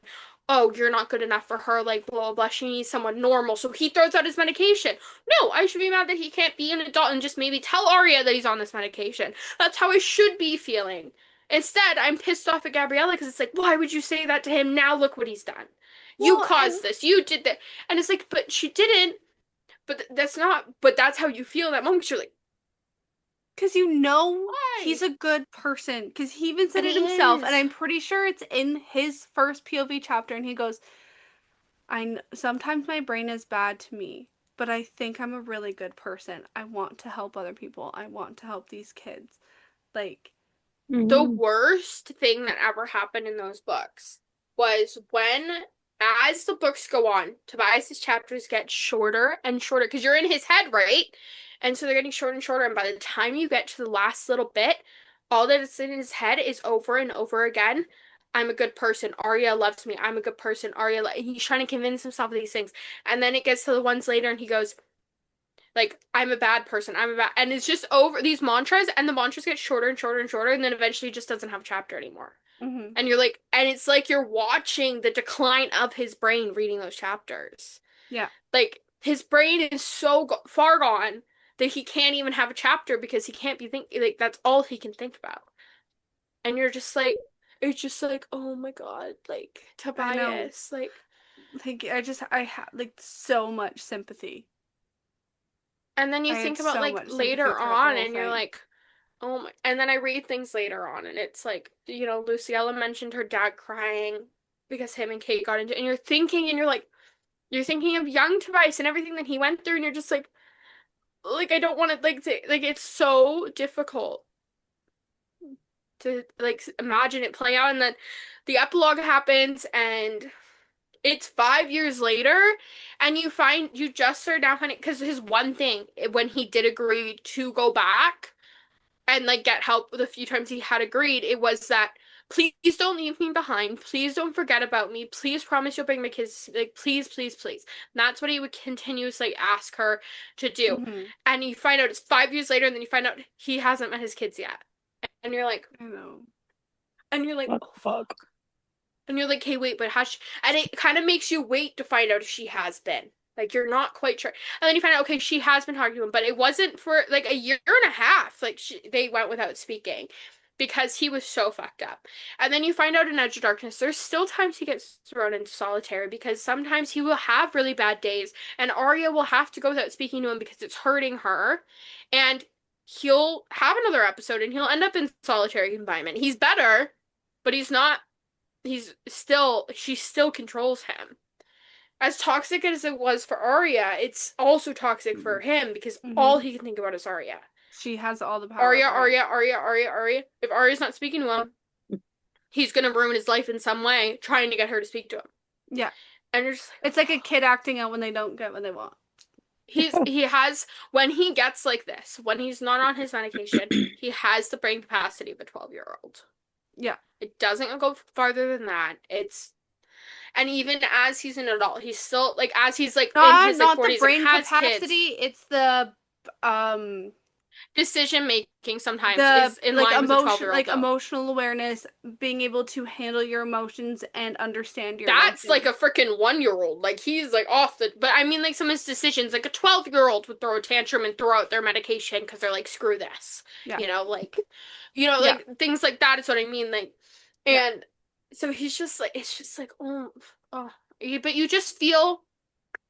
oh, you're not good enough for her, like, blah, blah, blah. She needs someone normal. So he throws out his medication. No, I should be mad that he can't be an adult and just maybe tell Arya that he's on this medication. That's how I should be feeling. Instead, I'm pissed off at Gabriella because it's like, why would you say that to him? Now look what he's done. You Well, and caused this. You did that. And it's like, but she didn't. But that's not, but that's how you feel in that moment. 'Cause you're like, because you know why? he's a good person. Because he even said And it he himself, and is. I'm pretty sure it's in his first POV chapter, and he goes, sometimes my brain is bad to me, but I think I'm a really good person. I want to help other people. I want to help these kids. Like, The Mhm. worst thing that ever happened in those books was when, as the books go on, Tobias's chapters get shorter and shorter because you're in his head, right? And so they're getting shorter and shorter. And by the time you get to the last little bit, all that is in his head is over and over again. I'm a good person. Arya loves me. I'm a good person. He's trying to convince himself of these things. And then it gets to the ones later and he goes, like, I'm a bad person. And it's just over these mantras, and the mantras get shorter and shorter and shorter, and then eventually he just doesn't have a chapter anymore. mm-hmm. And you're like, and it's like you're watching the decline of his brain reading those chapters. Yeah, Like, his brain is so far gone that he can't even have a chapter because he can't be thinking, like, that's all he can think about. And you're just like, it's just like, oh my God, like, I know. Tobias, like, Like, I have like so much sympathy. and then you I had think about so like much sympathy later throughout the on, whole and you're thing. like, oh my, and then I read things later on, and it's like, Luciella mentioned her dad crying because him and Kate got into, and you're thinking, and you're thinking of young Tobias and everything that he went through, and you're just like I don't want to, like, it's so difficult to, like, imagine it play out, and then the epilogue happens, and it's 5 years later, and you just are now finding, because his one thing, when he did agree to go back and like get help the few times he had agreed, it was that please don't leave me behind. Please don't forget about me. Please promise you'll bring my kids. Like, please, please, please. And that's what he would continuously ask her to do. Mm-hmm. And you find out it's 5 years later, and then you find out he hasn't met his kids yet. And you're like, I know. What oh the fuck. fuck? And you're like, hey, wait, but has she? And it kind of makes you wait to find out if she has been. Like, you're not quite sure. And then you find out, okay, she has been talking to him, but it wasn't for like a year and a half. Like, they went without speaking because he was so fucked up. And then you find out in Edge of Darkness, there's still times he gets thrown into solitary because sometimes he will have really bad days, and Arya will have to go without speaking to him because it's hurting her. And he'll have another episode and he'll end up in solitary confinement. He's better, but he's not, she still controls him. As toxic as it was for Arya, it's also toxic for him because all Mm-hmm. he can think about is Arya. She has all the power, Arya, right? Arya, Arya, Arya, Arya. If Arya's not speaking to him, he's gonna ruin his life in some way trying to get her to speak to him. Yeah. And you're just It's like a kid acting out when they don't get what they want. he has, when he gets like this, when he's not on his medication, he has the brain capacity of a 12-year-old. Yeah. It doesn't go farther than that. And even as he's an adult, he's still like, as he's like in his like Not the 40s and brain has kids, capacity, it's um decision making sometimes the is in line with a 12-year-old like though. emotional awareness, being able to handle your emotions and understand your That's like a emotions. freaking 1-year-old. Like, he's like off the, but I mean, like, some of his decisions, like a 12-year-old would throw a tantrum and throw out their medication because they're like, screw this. Yeah. Like, Yeah. like things like that is what I mean. Like, Yeah. and so he's just like, it's just like, oh, but you just feel,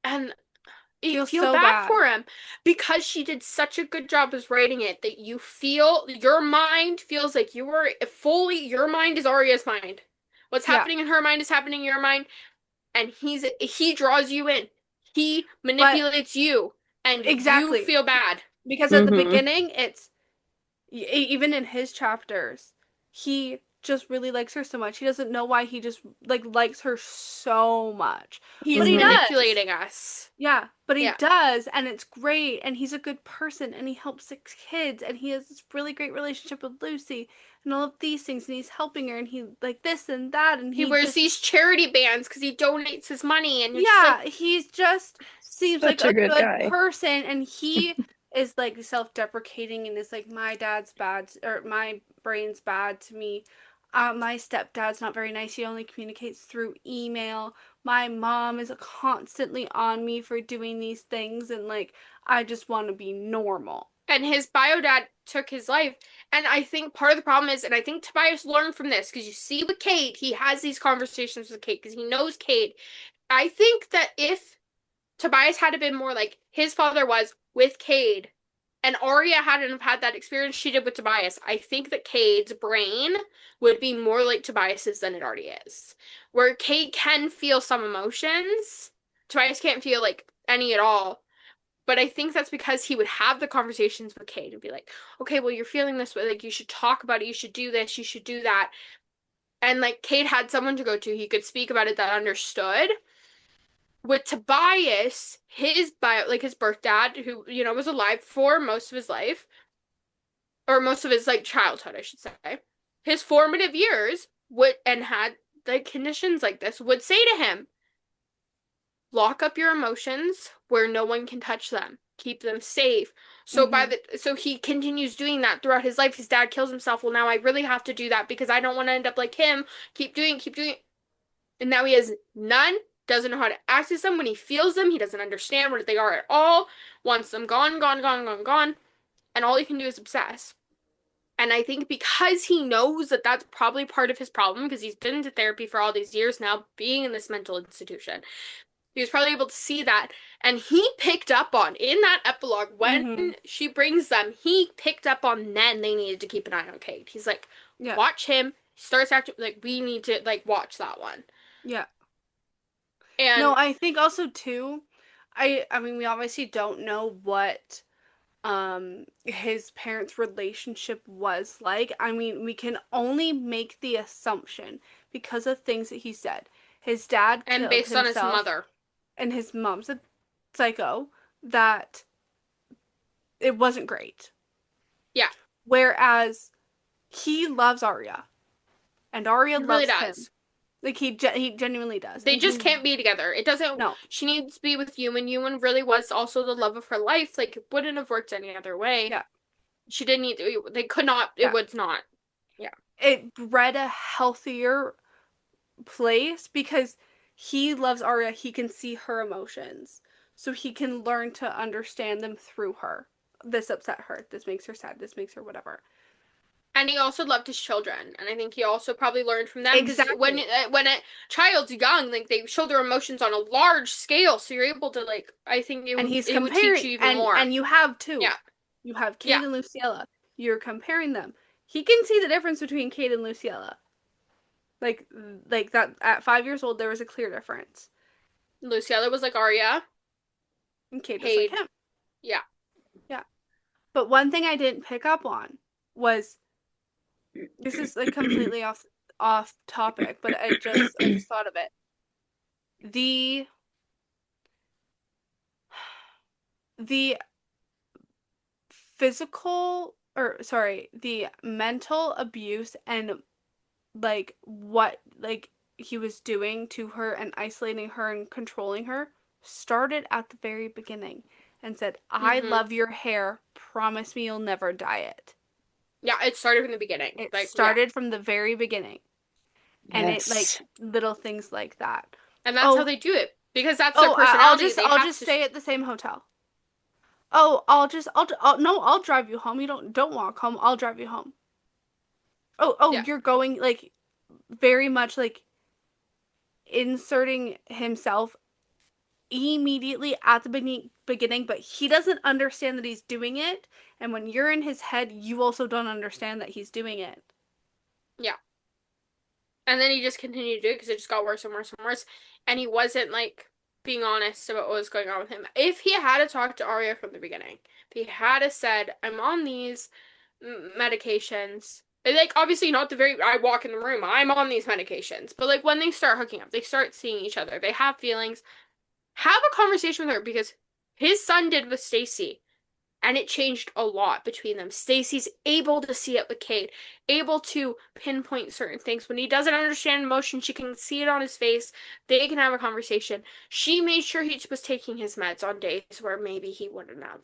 and you Feels feel so bad bad. for him because she did such a good job as writing it that you feel, your mind feels like you were fully, your mind is Arya's mind. What's Yeah. happening in her mind is happening in your mind, and he draws you in. He But manipulates you, and you exactly. feel bad. Because at the Mm-hmm. beginning, it's even in his chapters, he just really likes her so much. He doesn't know why he just like likes her so much. But He's he Mm-hmm. does. manipulating us. Yeah, but he Yeah. does, and it's great, and he's a good person, and he helps 6 kids, and he has this really great relationship with Lucy, and all of these things, and he's helping her, and he like this and that, and He he wears just these charity bands because he donates his money, and you're just like, yeah, he's just seems like Such a a good good guy. person, and he is like self-deprecating and is like my dad's bad or my brain's bad to me. My stepdad's not very nice. He only communicates through email. My mom is constantly on me for doing these things, and like, I just want to be normal. And his bio dad took his life. And I think part of the problem is, and I think Tobias learned from this, because you see with Cade, he has these conversations with Cade because he knows Cade. I think that if Tobias had been more like his father was with Cade, and Arya hadn't have had that experience she did with Tobias, I think that Cade's brain would be more like Tobias's than it already is. Where Cade can feel some emotions, Tobias can't feel like any at all. But I think that's because he would have the conversations with Cade and be like, okay, well, you're feeling this way. Like, you should talk about it. You should do this. You should do that. And like, Cade had someone to go to. He could speak about it that understood. With Tobias, his bio, like his birth dad, who, was alive for most of his life, or most of his like childhood, I should say, his formative years would, and had like conditions like this, would say to him, lock up your emotions where no one can touch them. Keep them safe. So Hmm. so he continues doing that throughout his life. His dad kills himself. Well, now I really have to do that because I don't want to end up like him. Keep doing. And now he has none. Doesn't know how to access them when he feels them. He doesn't understand what they are at all. Wants them gone, gone, gone, gone, gone. And all he can do is obsess. And I think because he knows that that's probably part of his problem, because he's been to therapy for all these years now, being in this mental institution, he was probably able to see that. And he picked up on, in that epilogue, when Hmm. she brings them, he picked up on then they needed to keep an eye on Cade. He's like, Yeah. watch him. He starts acting like we need to like watch that one. Yeah. No, And I think also too, I mean, we obviously don't know what his parents' relationship was like. I mean, we can only make the assumption because of things that he said. His dad and killed based on his himself mother. and his mom's a psycho, that it wasn't great. Yeah, Whereas he loves Arya and Arya he really loves him. does. Like he genuinely does. They And just he can't be together. It doesn't, no. she needs to be with Ewan. Ewan really was also the love of her life. Like, it wouldn't have worked any other way. Yeah. She didn't need to, they could not, it Yeah. was not. Yeah. It bred a healthier place because he loves Arya. He can see her emotions. So he can learn to understand them through her. This upset her. This makes her sad. This makes her whatever. And he also loved his children, and I think he also probably learned from them because Exactly. when a child's young, like they show their emotions on a large scale, so you're able to like. I think And he's it would teach comparing, you even more. and you have too. Yeah, You have yeah. Kate and Luciella. You're comparing them. He can see the difference between Kate and Luciella. Like that at 5 years old there was a clear difference. Luciella was like Arya. And Kate was like Paid. him. Yeah. Yeah. But one thing I didn't pick up on was, this is like completely off topic, but I just thought of it. The the physical, or sorry, the mental abuse and like what like he was doing to her and isolating her and controlling her started at the very beginning and said, "I Mm-hmm. love your hair. Promise me you'll never dye it." Yeah, it started from the beginning. It Like, yeah. started from the very beginning. And it like Yes. little things like that. And that's how Oh, they do it because that's their oh, I'll personality. just They I'll have just to. stay at the same hotel. Oh, no, I'll drive you home. You don't walk home. I'll drive you home. Oh, Yeah. you're going like very much like inserting himself immediately at the beginning, but he doesn't understand that he's doing it. And when you're in his head, you also don't understand that he's doing it. Yeah. And then he just continued to do it because it just got worse and worse and worse. And he wasn't like being honest about what was going on with him. If he had talked to Arya from the beginning, if he had said, I'm on these medications, and, like obviously not the very, I walk in the room, I'm on these medications. But like when they start hooking up, they start seeing each other, they have feelings, have a conversation with her because his son did with Stacy. And it changed a lot between them. Stacy's able to see it with Cade, able to pinpoint certain things. When he doesn't understand emotion, she can see it on his face. They can have a conversation. She made sure he was taking his meds on days where maybe he wouldn't have.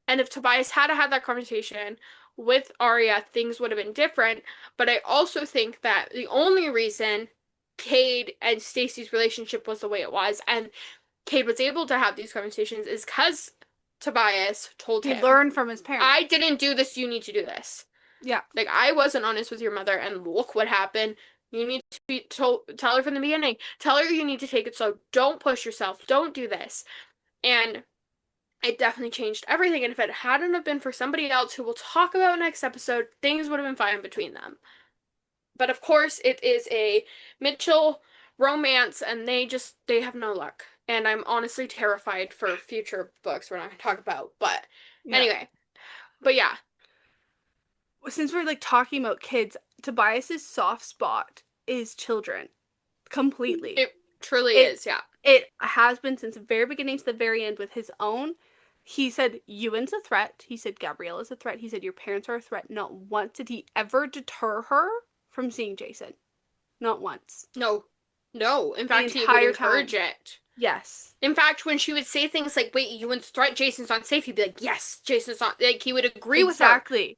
And if Tobias had had that conversation, with Arya, things would have been different. But I also think that the only reason Cade and Stacy's relationship was the way it was, and Cade was able to have these conversations, is because Tobias told He him, learned from his I parents. didn't do this, you need to do this. Yeah. Like, I wasn't honest with your mother, and look what happened. You need to be told, tell her from the beginning. Tell her you need to take it slow. Don't push yourself. Don't do this. And it definitely changed everything. And if it hadn't have been for somebody else who we'll talk about next episode, things would have been fine between them. But of course, it is a Mitchell romance, and they have no luck. And I'm honestly terrified for future books we're not going to talk about. But Yeah. anyway, but yeah, Since we're like talking about kids, Tobias's soft spot is children. Completely. it truly It is. Yeah. it has been since the very beginning to the very end with his own. He said Ewan's a threat. He said Gabriella's a threat. He said your parents are a threat. Not once did he ever deter her from seeing Jason. Not once. No, no. In The fact, he would entire time. encourage it. Yes. In fact, when she would say things like, wait, you wouldn't threat Jason's not safe, he'd be like, yes, Jason's not, like, he would agree with her. Exactly.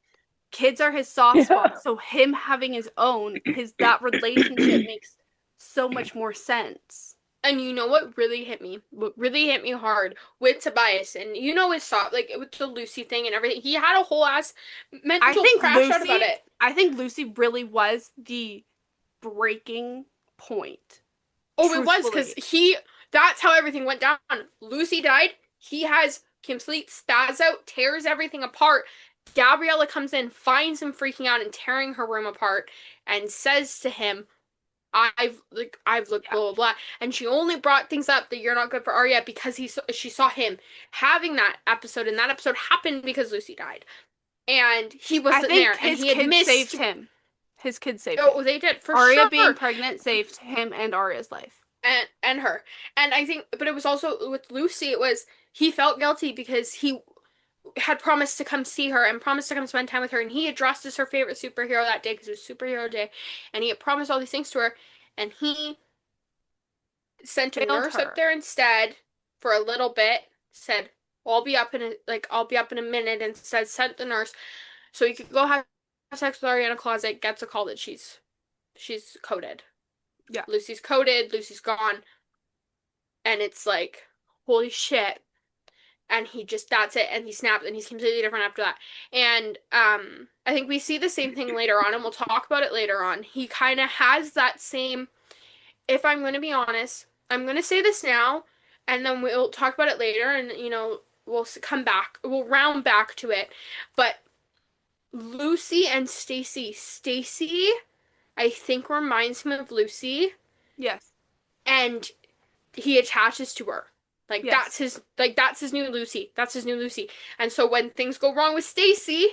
Kids are his soft Yeah. spot. So him having his own, that relationship makes so much more sense. And you know what really hit me? What really hit me hard with Tobias, and you know his soft, like, with the Lucy thing and everything, he had a whole ass mental crash out about it. I think Lucy really was the breaking point. Oh, it was, because that's how everything went down. Lucy died, he has complete spaz out, tears everything apart. Gabriella comes in, finds him freaking out and tearing her room apart, and says to him, I've looked blah blah blah, and she only brought things up that you're not good for Arya because she saw him having that episode, and that episode happened because Lucy died, and he wasn't there, and he had missed. Saved him. His kids saved him. Oh, they did for Arya sure. being pregnant saved him and Arya's life. And her, and I think, but it was also with Lucy. It was he felt guilty because he had promised to come see her and promised to come spend time with her, and he had dressed as her favorite superhero that day because it was superhero day, and he had promised all these things to her, and he sent a nurse up there instead for a little bit, said, I'll be up in a minute, and sent the nurse so he could go have sex with Arya in a closet, gets a call that she's coded. Yeah. Lucy's coded, Lucy's gone, and it's like, holy shit. And he just, that's it, and he snapped, and he's completely different after that. And I think we see the same thing later on, and we'll talk about it later on. He kind of has that same, if I'm going to be honest, I'm going to say this now, and then we'll talk about it later, and, we'll come back, we'll round back to it. But Lucy and Stacy, I think, reminds him of Lucy. Yes. And he attaches to her. Like, yes. that's his new Lucy. That's his new Lucy. And so when things go wrong with Stacy,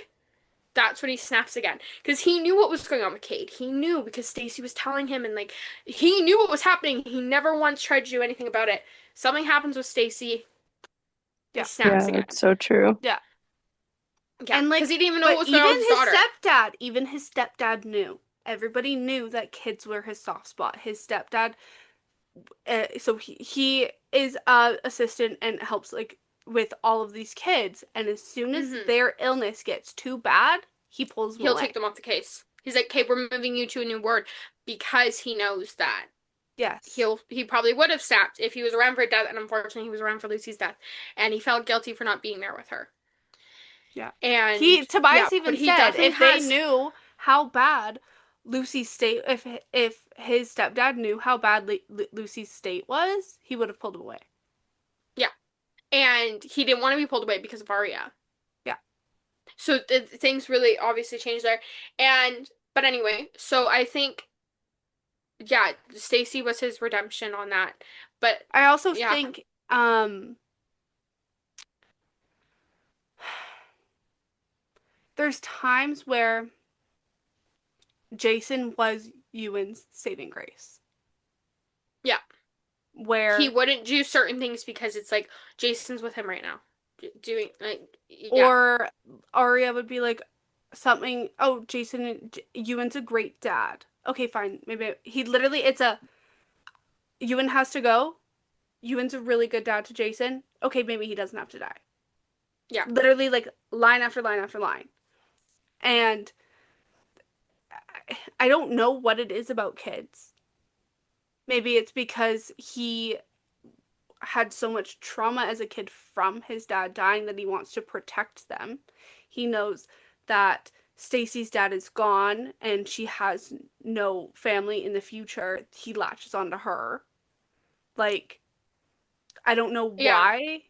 that's when he snaps again. Because he knew what was going on with Cade. He knew because Stacy was telling him, and, like, he knew what was happening. He never once tried to do anything about it. Something happens with Stacy. Yeah. He snaps again. It's so true. Yeah. Yeah, and, like, because he didn't even know what was going on with his daughter. Even his stepdad knew. Everybody knew that kids were his soft spot. His stepdad, so he is a assistant and helps, like, with all of these kids. And as soon as their illness gets too bad, he pulls them away. He'll take them off the case. He's like, "Okay, we're moving you to a new ward," because he knows that. Yes. He probably would have snapped if he was around for her death, and unfortunately he was around for Lucy's death, and he felt guilty for not being there with her. Yeah. And Tobias even said if they knew how bad Lucy's state, if his stepdad knew how bad Lucy's state was, he would have pulled him away. Yeah. And he didn't want to be pulled away because of Arya. Yeah. So things really obviously changed there. But anyway, so I think, yeah, Stacy was his redemption on that. But I also think there's times where Jason was Ewan's saving grace. Yeah. Where he wouldn't do certain things because it's like, Jason's with him right now. Doing, like, yeah. Or Arya would be like something, oh, Ewan's a great dad. Okay, fine. Maybe Ewan has to go. Ewan's a really good dad to Jason. Okay, maybe he doesn't have to die. Yeah. Literally, like, line after line after line. And I don't know what it is about kids. Maybe it's because he had so much trauma as a kid from his dad dying that he wants to protect them. He knows that Stacy's dad is gone and she has no family in the future. He latches onto her. Like, I don't know Yeah. why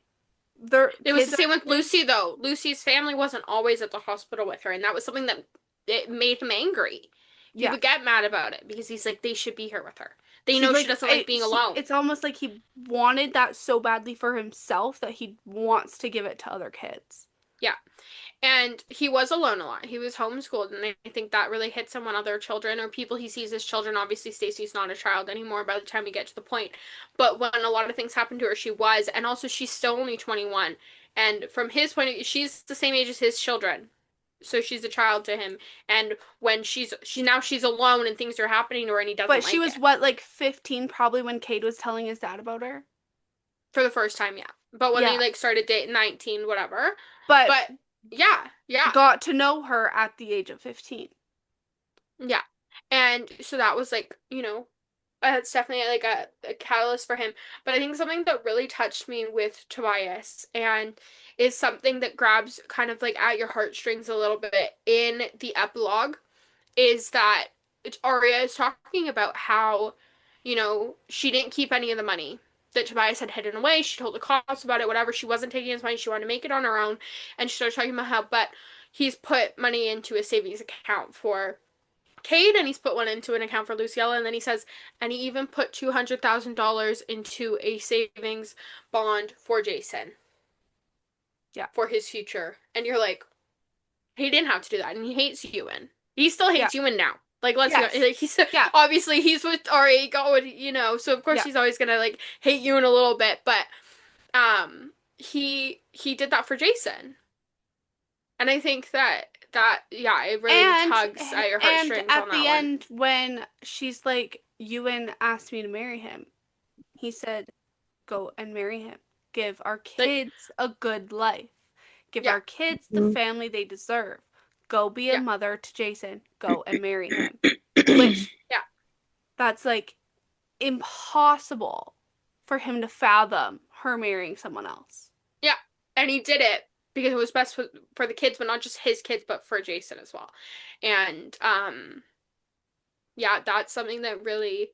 their It was the kids same with are. Lucy, though. Lucy's family wasn't always at the hospital with her, and that was something that it made him angry. He Yeah. would get mad about it because he's like, they should be here with her. They He know she like doesn't like being alone. it's almost like he wanted that so badly for himself that he wants to give it to other kids. Yeah. And he was alone a lot. He was homeschooled, and I think that really hits him when other children or people he sees as children. Obviously, Stacy's not a child anymore by the time we get to the point. But when a lot of things happened to her, she was, and also she's still only 21. And from his point of view, she's the same age as his children. So she's a child to him. And when she's alone and things are happening to her and he But doesn't she like was it. what, like 15 probably when Cade was telling his dad about her? For the first time, yeah. But when they Yeah. like started dating 19, whatever. But But yeah, yeah. got to know her at the age of 15. Yeah. And so that was like, it's definitely like a catalyst for him. But I think something that really touched me with Tobias and is something that grabs kind of like at your heartstrings a little bit in the epilogue is that Arya is talking about how, she didn't keep any of the money that Tobias had hidden away. She told the cops about it, whatever. She wasn't taking his money. She wanted to make it on her own. And she started talking about how, but he's put money into a savings account for Cade, and he's put one into an account for Luciella, and then he says, and he even put $200,000 into a savings bond for Jason Yeah. for his future. And you're like, he didn't have to do that, and he hates Ewan. He still Yeah. hates Ewan now. Like, let's be honest. Yes. Like, he's Yeah. obviously he's with Ari going, so of course Yeah. he's always gonna like hate Ewan a little bit, but he did that for Jason, and I think that yeah, it really And tugs at your and heartstrings on at that the one. end when she's like, Ewan asked me to marry him, he said, go and marry him. Give our Like, kids a good life. Give yeah, our kids the family they deserve. Go be a yeah, mother to Jason. Go and marry him. Which, yeah. that's like impossible for him to fathom her marrying someone else. Yeah, and he did it because it was best for the kids, but not just his kids, but for Jason as well. And yeah, that's something that really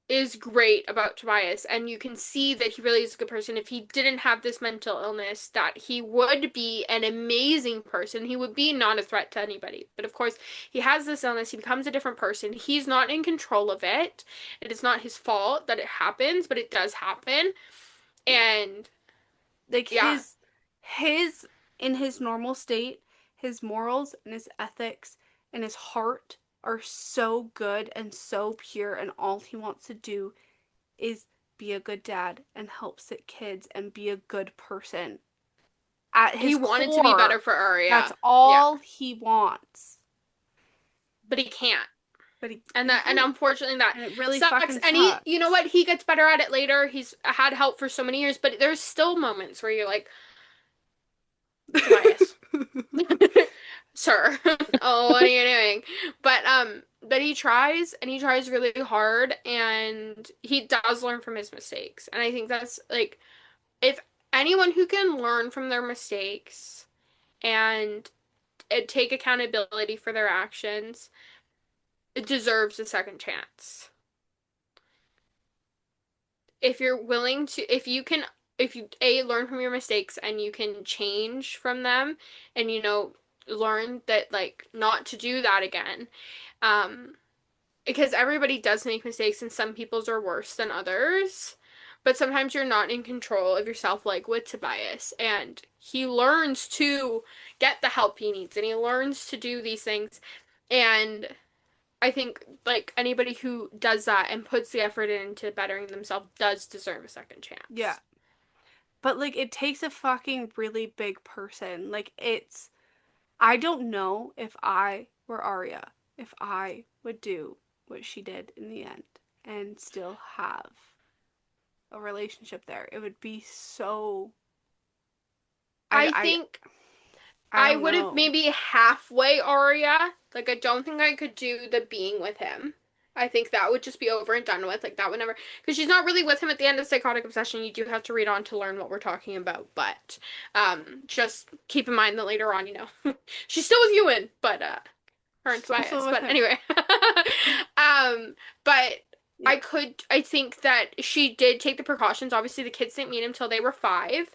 is great about Tobias, and you can see that he really is a good person. If he didn't have this mental illness, that he would be an amazing person. He would be not a threat to anybody. But of course, he has this illness, he becomes a different person. He's not in control of it. It is not his fault that it happens, but it does happen. Yeah. And Like yeah, his in his normal state, his morals and his ethics and his heart are so good and so pure, and all he wants to do is be a good dad and help sick kids and be a good person. At he his wanted to be better core, for that's Arya. Yeah, all he wants. but he can't. But he, And he that, and can't. unfortunately that And it really sucks. fucking And you know sucks. what? He gets better at it later. He's had help for so many years, but there's still moments where you're like, Tobias, sir, oh, what are you doing? But he tries and he tries really hard and he does learn from his mistakes. And I think that's like, if anyone who can learn from their mistakes and take accountability for their actions, it deserves a second chance. If you're willing to, if you learn from your mistakes and you can change from them and learn that like not to do that again, um because everybody does make mistakes and some people's are worse than others, but sometimes you're not in control of yourself, like with Tobias, and he learns to get the help he needs and he learns to do these things. And I think like anybody who does that and puts the effort into bettering themselves does deserve a second Yeah. chance. But like it takes a fucking really big person. Like it's I don't know if I were Arya, if I would do what she did in the end and still have a relationship there. It would be so I I think I I don't would have know. maybe halfway Arya. Like, I don't think I could do the being with him. I think that would just be over and done with. Like, that would never. Because she's not really with him at the end of Psychotic Obsession. You do have to read on to learn what we're talking about. But just keep in mind that later on, she's still with Ewan, but her and She's also Tobias. with But him. anyway. But Yeah. I think that she did take the precautions. Obviously, the kids didn't meet him till they were 5.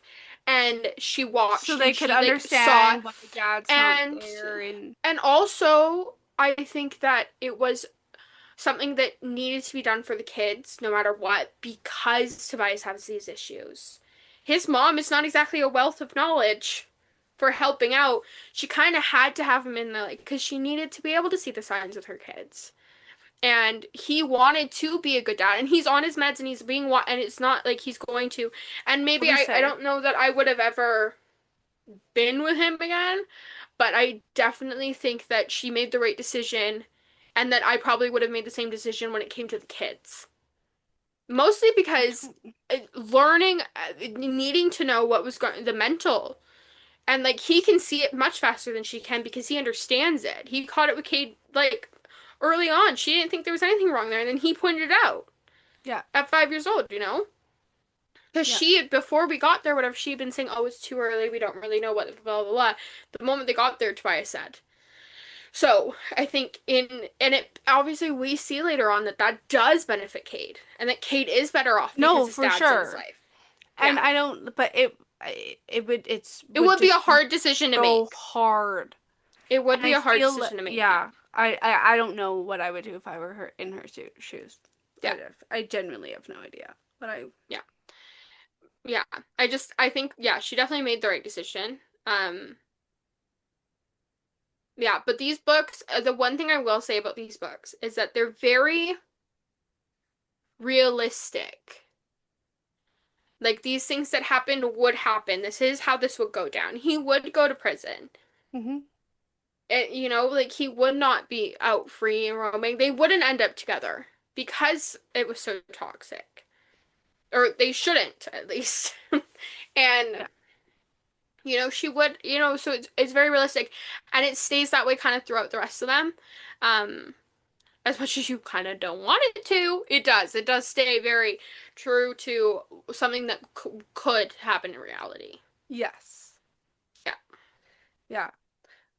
And she So watched they and could she like saw understand why dad's not and there and and also I think that it was something that needed to be done for the kids no matter what because Tobias has these issues. His mom is not exactly a wealth of knowledge for helping out. She kind of had to have him in there like because she needed to be able to see the signs with her kids. And he wanted to be a good dad and he's on his meds and he's being and it's not like he's going to and what maybe do you I say? don't know that I would have ever been with him again, but I definitely think that she made the right decision and that I probably would have made the same decision when it came to the kids. Mostly I because don't learning, needing to know what was going, the mental, and like he can see it much faster than she can because he understands it. He caught it with Cade like early on. She didn't think there was anything wrong there, and then he pointed it out yeah, at 5 years old. Because yeah. before we got there, whatever, she'd been saying, oh, it's too early, we don't really know what, blah, blah, blah. The moment they got there, Tobias said. So, I think and it, obviously, we see later on that that does benefit Cade, and that Cade is better off because No, his for dad's in his sure. life. And Yeah. I don't but it would It would would be a just be hard decision to so make. hard. It would And be I a hard feel decision to make, yeah. yeah, I don't know what I would do if I were her in her shoes. Yeah. I genuinely have no idea. But Yeah. Yeah. I think, yeah, she definitely made the right decision. Um, yeah, but these books, the one thing I will say about these books is that they're very realistic. Like these things that happened would happen. This is how this would go down. He would go to prison. hmm Like he would not be out free and roaming. They wouldn't end up together because it was so toxic. Or they shouldn't, at least. And yeah. she would, so it's very realistic and it stays that way kind of throughout the rest of them. Um, as much as you kind of don't want it to, it does. It does stay very true to something that could happen in reality. Yes. Yeah. Yeah.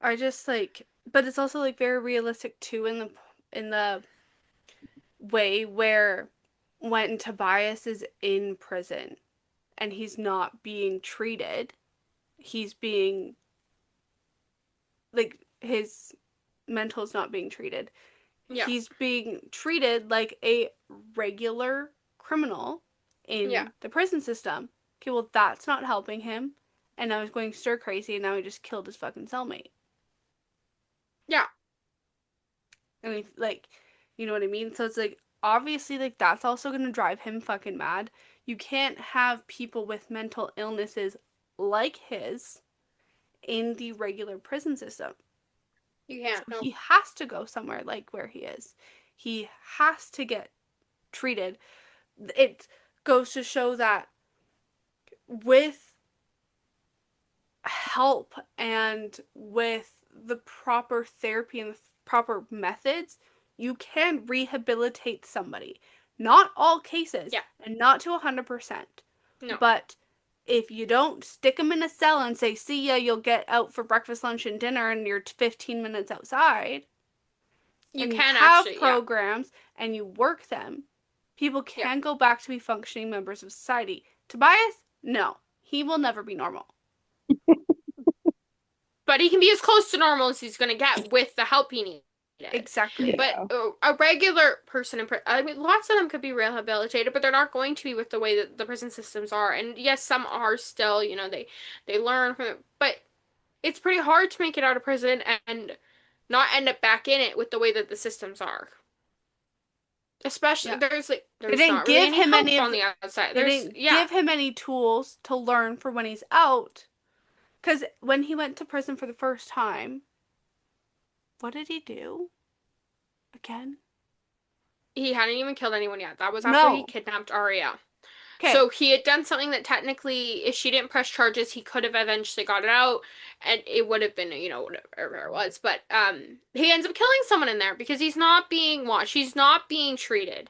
I just like but it's also like very realistic too in the way where when Tobias is in prison and he's not being treated, he's being like his mental is not being treated. Yeah. He's being treated like a regular criminal Yeah. in the prison system. Okay, well that's not helping him. And now he's going stir crazy and now he just killed his fucking cellmate. Yeah. And he, like, you know what I mean? So it's like obviously like that's also gonna drive him fucking mad. You can't have people with mental illnesses like his in the regular prison system. You So can't. No. he has to go somewhere like where he is. He has to get treated. It goes to show that with help and with the proper therapy and the proper methods, you can rehabilitate somebody. Not all cases, Yeah. and not to 100%. No. But if you don't stick them in a cell and say, see ya, you'll get out for breakfast, lunch, and dinner, and you're 15 minutes outside, You and you can have actually. Yeah. programs and you work them, people Yeah. can go back to be functioning members of society. Tobias, no. He will never be normal. But he can be as close to normal as he's gonna get with the help he needed. Exactly. But Yeah. a regular person I mean, lots of them could be rehabilitated, but they're not going to be with the way that the prison systems are. And yes, some are still, they learn from it, but it's pretty hard to make it out of prison and not end up back in it with the way that the systems are. Especially Yeah. They there's didn't not really give any him any help of on the outside. they There's didn't yeah. give him any tools to learn for when he's out. Cuz when he went to prison for the first time, what did he do? Again? He hadn't even killed anyone yet. That was after he No. kidnapped Arya. Okay. So he had done something that technically, if she didn't press charges, he could have eventually got it out, and it would have been, whatever it was. But he ends up killing someone in there because he's not being watched. He's not being treated,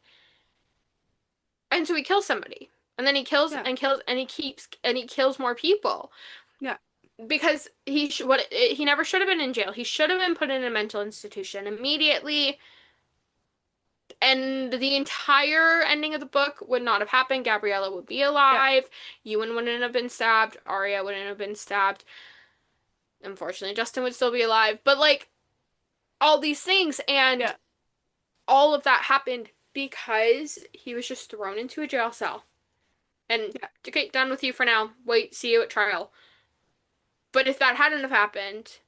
and so he kills somebody, and then he kills Yeah. and kills, and he kills more people Yeah. because he never should have been in jail. He should have been put in a mental institution immediately. And the entire ending of the book would not have happened. Gabriella would be Yeah. alive. Ewan wouldn't have been stabbed. Arya wouldn't have been stabbed. Unfortunately, Justin would still be alive. But like all these things and Yeah. all of that happened because he was just thrown into a jail cell. And Yeah. okay, done with you for now. Wait, see you at trial. But if that hadn't have happened,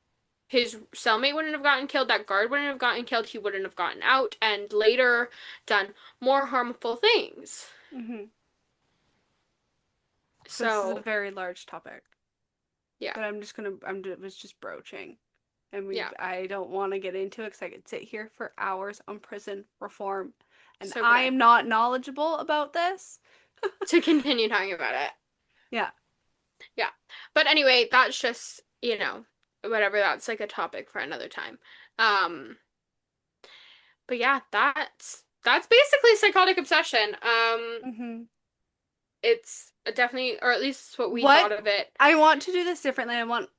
his cellmate wouldn't have gotten killed, that guard wouldn't have gotten killed, he wouldn't have gotten out and later done more harmful things. Mm-hmm. So this is a So, very large topic yeah. that was just broaching. And Yeah. I don't want to get into it because I could sit here for hours on prison reform. And So could I I. am not knowledgeable about this. To continue talking about it. Yeah. Yeah. But anyway, that's just, whatever, that's like a topic for another time. Um, but yeah, that's basically psychotic obsession. Mm-hmm. It's definitely, or at least what we What thought of it. I want to do this differently. I want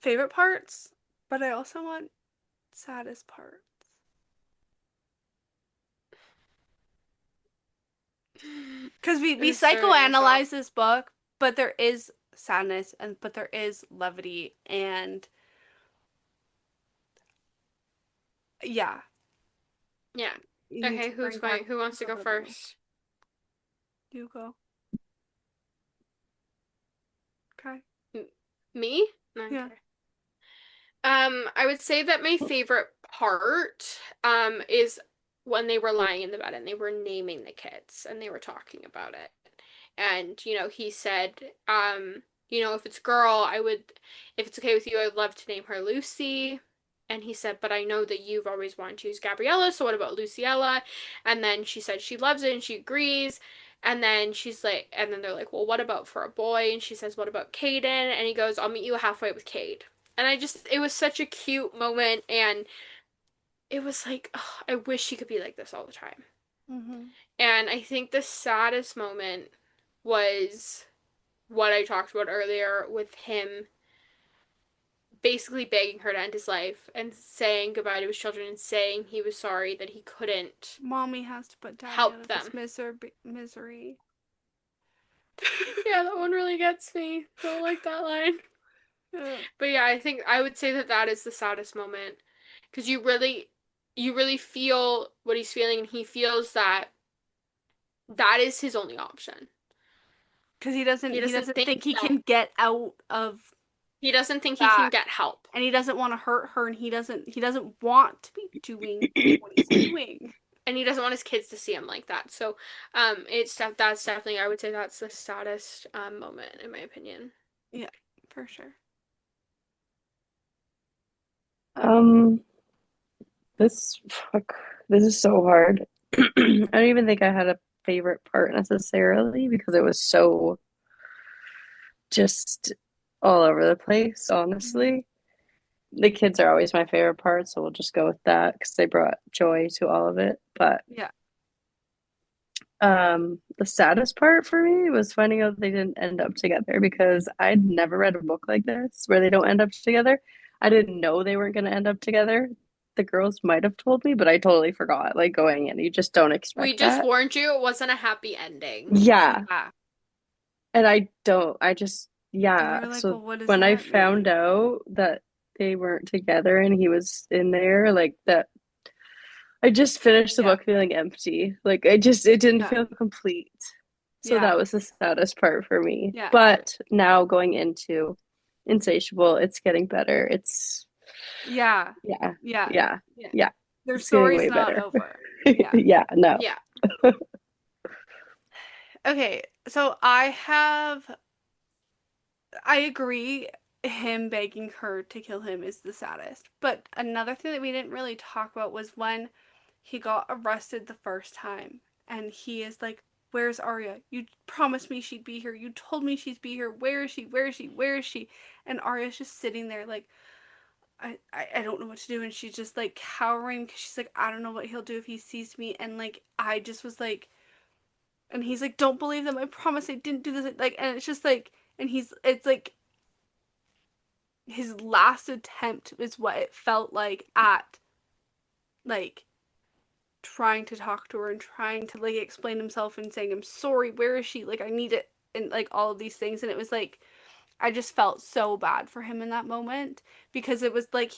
favorite parts, but I also want saddest parts. Because we You're starting us off. psychoanalyze this book, but there is sadness but there is levity and yeah, Yeah. you need Okay, to bring back who wants to a go little bit more. first? You go. Okay. Me? Yeah. Okay. I would say that my favorite part, is when they were lying in the bed and they were naming the kids and they were talking about it. And, he said, if it's a girl, if it's okay with you, I'd love to name her Lucy. And he said, but I know that you've always wanted to use Gabriella, so what about Luciella? And then she said she loves it and she agrees. And then and then they're like, well, what about for a boy? And she says, what about Caden? And he goes, I'll meet you halfway with Cade. And it was such a cute moment. And it was like, oh, I wish he could be like this all the time. Mm-hmm. And I think the saddest moment was what I talked about earlier with him basically begging her to end his life and saying goodbye to his children and saying he was sorry that he couldn't Mommy has to put daddy out help of his them. misery. Yeah, that one really gets me. Don't like that line. Yeah. But yeah, I think I would say that that is the saddest moment because you really feel what he's feeling and he feels that that is his only option. Because He he doesn't doesn't think think he that can get out of he doesn't think he can that, get help. and he doesn't want to hurt her, and he doesn't want to be doing what he's doing. And he doesn't want his kids to see him like that. So, that's definitely, I would say that's the saddest moment in my opinion. Yeah, for sure. Um, this fuck, this is so hard. I don't even think I had a favorite part necessarily because it was so just all over the place, Mm-hmm. honestly. The kids are always my favorite part, so we'll just go with that because they brought joy to all of it. But Yeah. the saddest part for me was finding out they didn't end up together because I'd never read a book like this where they don't end up together. I didn't know they weren't going to end up together. The girls might have told me, but I totally forgot. Like going in, you just don't We expect just that. warned you it wasn't a happy ending. Yeah, Yeah. and I don't. I just And yeah. you're like, So well, what does when I that found mean? out that they weren't together and he was in there, like that I just finished the Yeah. book feeling empty. Like it didn't Yeah. feel complete. So Yeah. that was the saddest part for me. Yeah. But now going into Insatiable, it's getting better. It's Yeah. yeah, Yeah. yeah, Yeah. yeah. Their It's getting story's way not better. over. Yeah. Yeah, no. Yeah. Okay, so I agree him begging her to kill him is the saddest. But another thing that we didn't really talk about was when he got arrested the first time and he is like where's Arya? You promised me she'd be here. You told me she'd be here. Where is she? Where is she? Where is she? And Arya's just sitting there like, I don't know what to do. And she's just like cowering because she's like, I don't know what he'll do if he sees me. And like, I just was like, and he's like, don't believe them. I promise I didn't do this. Like, and it's just like, and it's like his last attempt is what it felt like at like trying to talk to her and trying to like explain himself and saying, I'm sorry, where is she? Like, I need it. And like all of these things. And it was like, I just felt so bad for him in that moment because it was like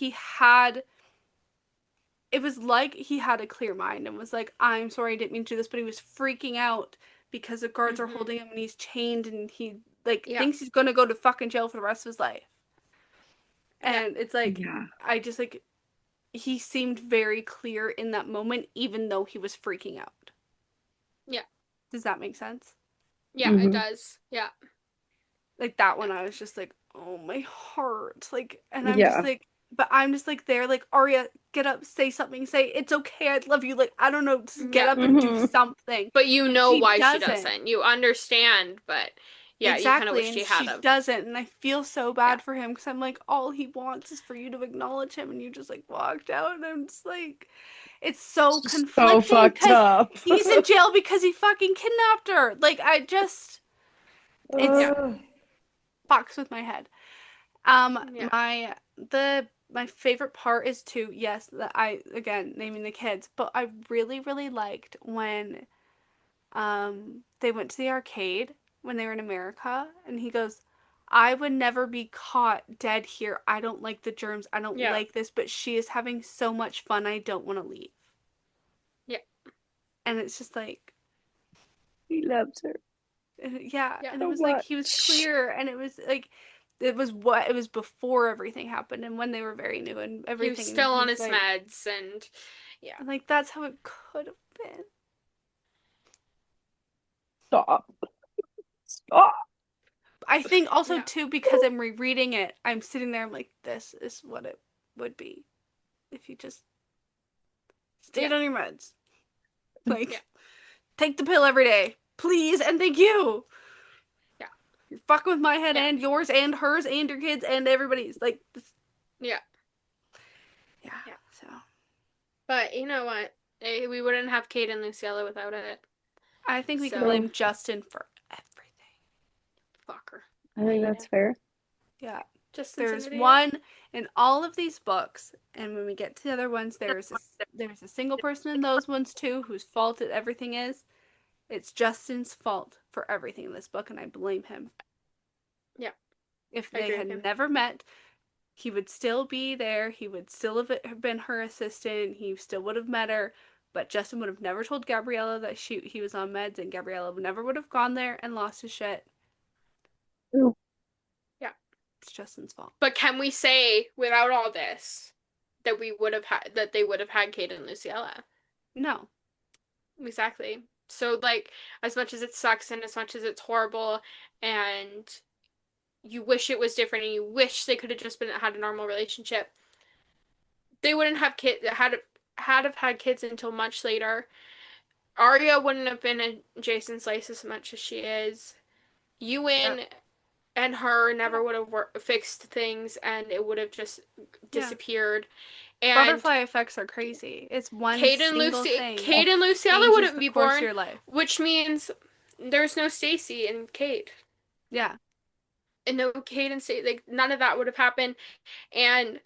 it was like he had a clear mind and was like, I'm sorry, I didn't mean to do this, but he was freaking out because the guards are Mm-hmm. holding him and he's chained and he like Yeah. thinks he's gonna go to fucking jail for the rest of his life. Yeah. And it's like, Yeah. I just like, he seemed very clear in that moment, even though he was freaking out. Yeah. Does that make sense? Yeah, it Hmm. does. Yeah. Like that Yeah. one, I was just like, oh my heart. Like, and I'm just Yeah. like, but I'm just like there, like, Arya, get up, say something, say, it's okay, I love you. Like, I don't know, just get Yeah. up and do Hmm. something. But you And know she why she doesn't. doesn't. You understand, but yeah, you kind of Exactly, wish and she had she him. doesn't, and I feel so Yeah. bad for him because I'm like, all he wants is for you to acknowledge him, and you just like walked out, and I'm just like, it's so So conflicting fucked because up. he's in jail because he fucking kidnapped her. Like, I just, it's Yeah. Uh, fucks with my head. Yeah. My favorite part is too, yes, that I again naming the kids, but I really really liked when they went to the arcade when they were in America and he goes, I would never be caught dead here. I don't like the germs. I don't Yeah. like this, but she is having so much fun. I don't want to leave. Yeah. And it's just like, he loves her yeah, Yeah. and it so was like he was much. clear and it was like it was before everything happened and when they were very new and He was everything and still on he's his like meds and yeah. and like that's how it could have been. Stop. Stop. I think also Yeah. too because I'm rereading it, I'm sitting there I'm like this is what it would be if you just Yeah. stayed on your meds. Yeah. Like take the pill every day. Please and thank you. Yeah. You're fucking with my head Yeah. and yours and hers and your kids and everybody's like Yeah. yeah. Yeah. So But you know what? We wouldn't have Kate and Luciella without it. I think we can So, True. blame Justin for everything. fuck her. I I think hate that's it. fair. Yeah. Justin's an There's idiot. one in all of these books, and when we get to the other ones, there's a single person in those ones too whose fault everything is. It's Justin's fault for everything in this book, and I blame him. Yeah. If I they agree with had you. never met, he would still be there. He would still have been her assistant. He still would have met her. But Justin would have never told Gabriella that he was on meds, and Gabriella never would have gone there and lost his shit. True. Yeah. It's Justin's fault. But can we say without all this that they would have had Kate and Luciella? No. Exactly. So like as much as it sucks and as much as it's horrible and you wish it was different and you wish they could have just been had a normal relationship, they wouldn't have have had kids until much later. Arya wouldn't have been in Jason's life as much as she is. Yep. Ewan and her never would have fixed things and it would have just Yeah. disappeared. And Butterfly effects are crazy. It's one single thing Kate and Luciella changes wouldn't the be course of born, your life. which means there's no Stacy and Kate. Yeah. And no Kate and Stacy, like none of that would have happened. And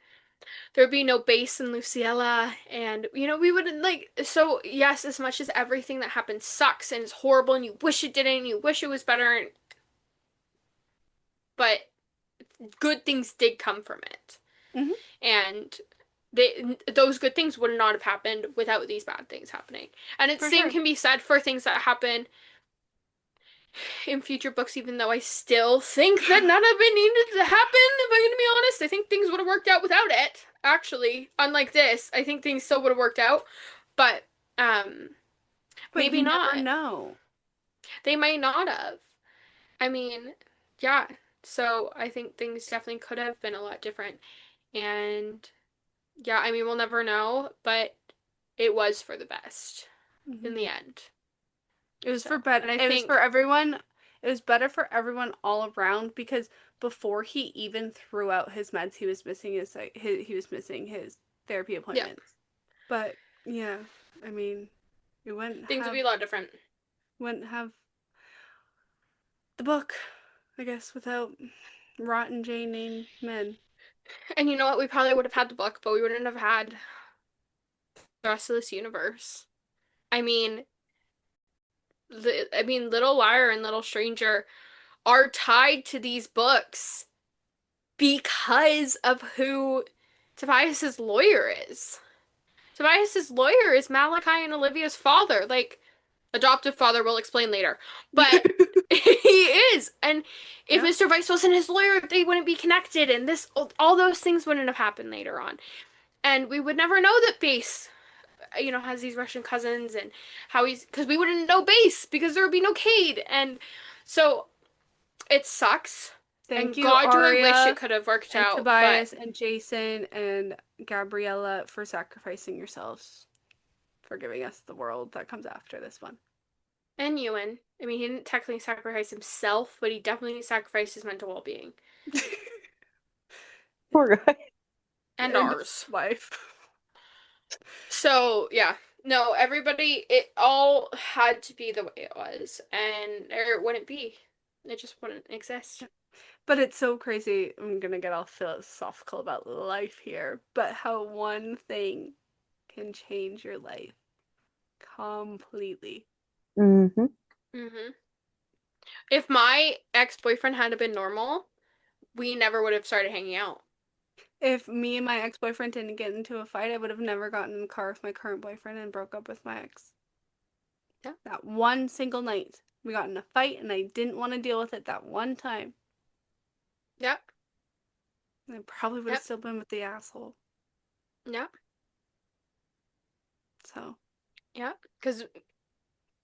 there'd be no base in Luciella. And we wouldn't like so yes, as much as everything that happened sucks and is horrible and you wish it didn't and you wish it was better, but good things did come from it. Hmm. And those good things would not have happened without these bad things happening. And its For same sure. can be said for things that happen in future books, even though I still think that none of it needed to happen, if I'm gonna be honest. I think things would have worked out without it. Actually, unlike this, I think things still would have worked out. But um But maybe you never not. know. They might not have. I mean, yeah. So I think things definitely could have been a lot different. And yeah, I mean, we'll never know, but it was for the best Hmm. in the end. It was So, for better. and I It was think, for everyone. It was better for everyone all around because before he even threw out his meds, he was missing he was missing his therapy yeah, appointments. But yeah, I mean, we things would be a lot different. wouldn't have the book, I guess, without rotten J name men. And you know what? We probably would have had the book, but we wouldn't have had the rest of this universe. I mean, Little Liar and Little Stranger are tied to these books because of who Tobias's lawyer is. Tobias's lawyer is Malachi and Olivia's father, like adoptive father, we'll explain later. But he is. And if Yeah. Mr. Vice wasn't his lawyer, they wouldn't be connected and this all those things wouldn't have happened later on. And we would never know that Base, has these Russian cousins and how he's because we wouldn't know Base because there would be no Cade. And so it sucks. Thank And you, God, do I wish it Arya could have worked and out, but Tobias and Jason and Gabriella for sacrificing yourselves for giving us the world that comes after this one. and Ewan. I mean, he didn't technically sacrifice himself, but he definitely sacrificed his mental well-being. Poor guy. And And ours. wife. So, yeah. No, everybody, it all had to be the way it was, and or it wouldn't be. It just wouldn't exist. But it's so crazy. I'm gonna get all philosophical about life here, but how one thing can change your life completely. Mm-hmm. Hmm. If my ex-boyfriend had been normal, we never would have started hanging out. If me and my ex-boyfriend didn't get into a fight, I would have never gotten in a car with my current boyfriend and broke up with my ex. Yeah. That one single night, we got in a fight and I didn't want to deal with it that one time. Yep. I probably would have Yep. still been with the asshole. Yep. So, Yep. Because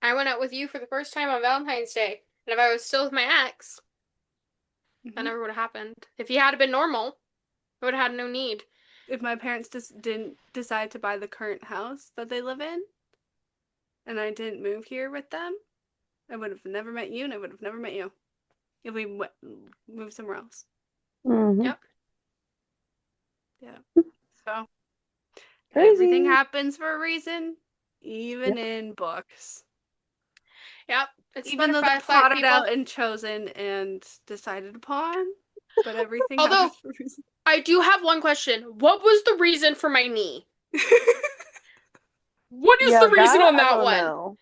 I went out with you for the first time on Valentine's Day, and if I was still with my ex, that mhm. never would have happened. If he had been normal, I would have had no need. If my parents just didn't decide to buy the current house that they live in and I didn't move here with them, I would have never met you and I would have never met you if we moved somewhere else. Mm-hmm. Yep. Yeah. So, everything Crazy. happens for a reason, even Yep. in books. Yep. It's Even though they're butterfly plotted people. out and chosen and decided upon, but everything Although, happens for a reason. I do have one question. What was the reason for my knee? What is Yeah, the reason that on I that don't one? know.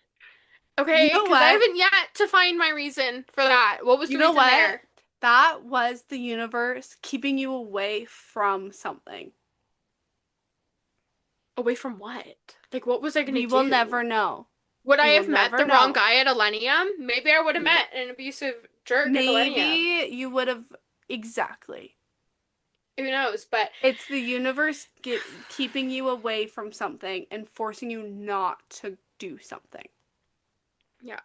You Okay, know because I what? haven't yet to find my reason for that. What was You the know reason what? there? That was the universe keeping you away from something. Away from what? Like, what was I gonna We will do? never know. Would I We will have met never the wrong know. guy at Elenium? Maybe I would have met an abusive jerk at Elenium. Maybe you would have exactly. Who knows? But It's the universe keeping you away from something and forcing you not to do something. yeah,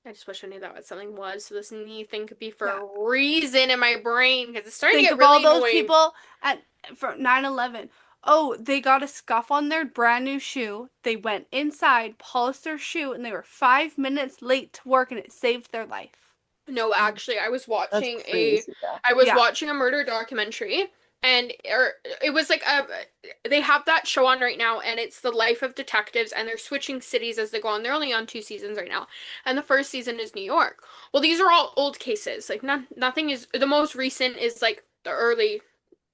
I just wish I knew that what something was, so this knee thing could be for Yeah. a reason in my brain because it's starting to Think get of all really those annoying. people at for 9/11. Oh, they got a scuff on their brand new shoe. They went inside, polished their shoe, and they were 5 minutes late to work, and it saved their life. No, actually, That's crazy. Yeah. I was Yeah. watching a murder documentary and it was like they have that show on right now and it's the life of detectives and they're switching cities as they go on. They're only on 2 seasons right now. And the first season is New York. Well, these are all old cases. Like nothing is the most recent is like the early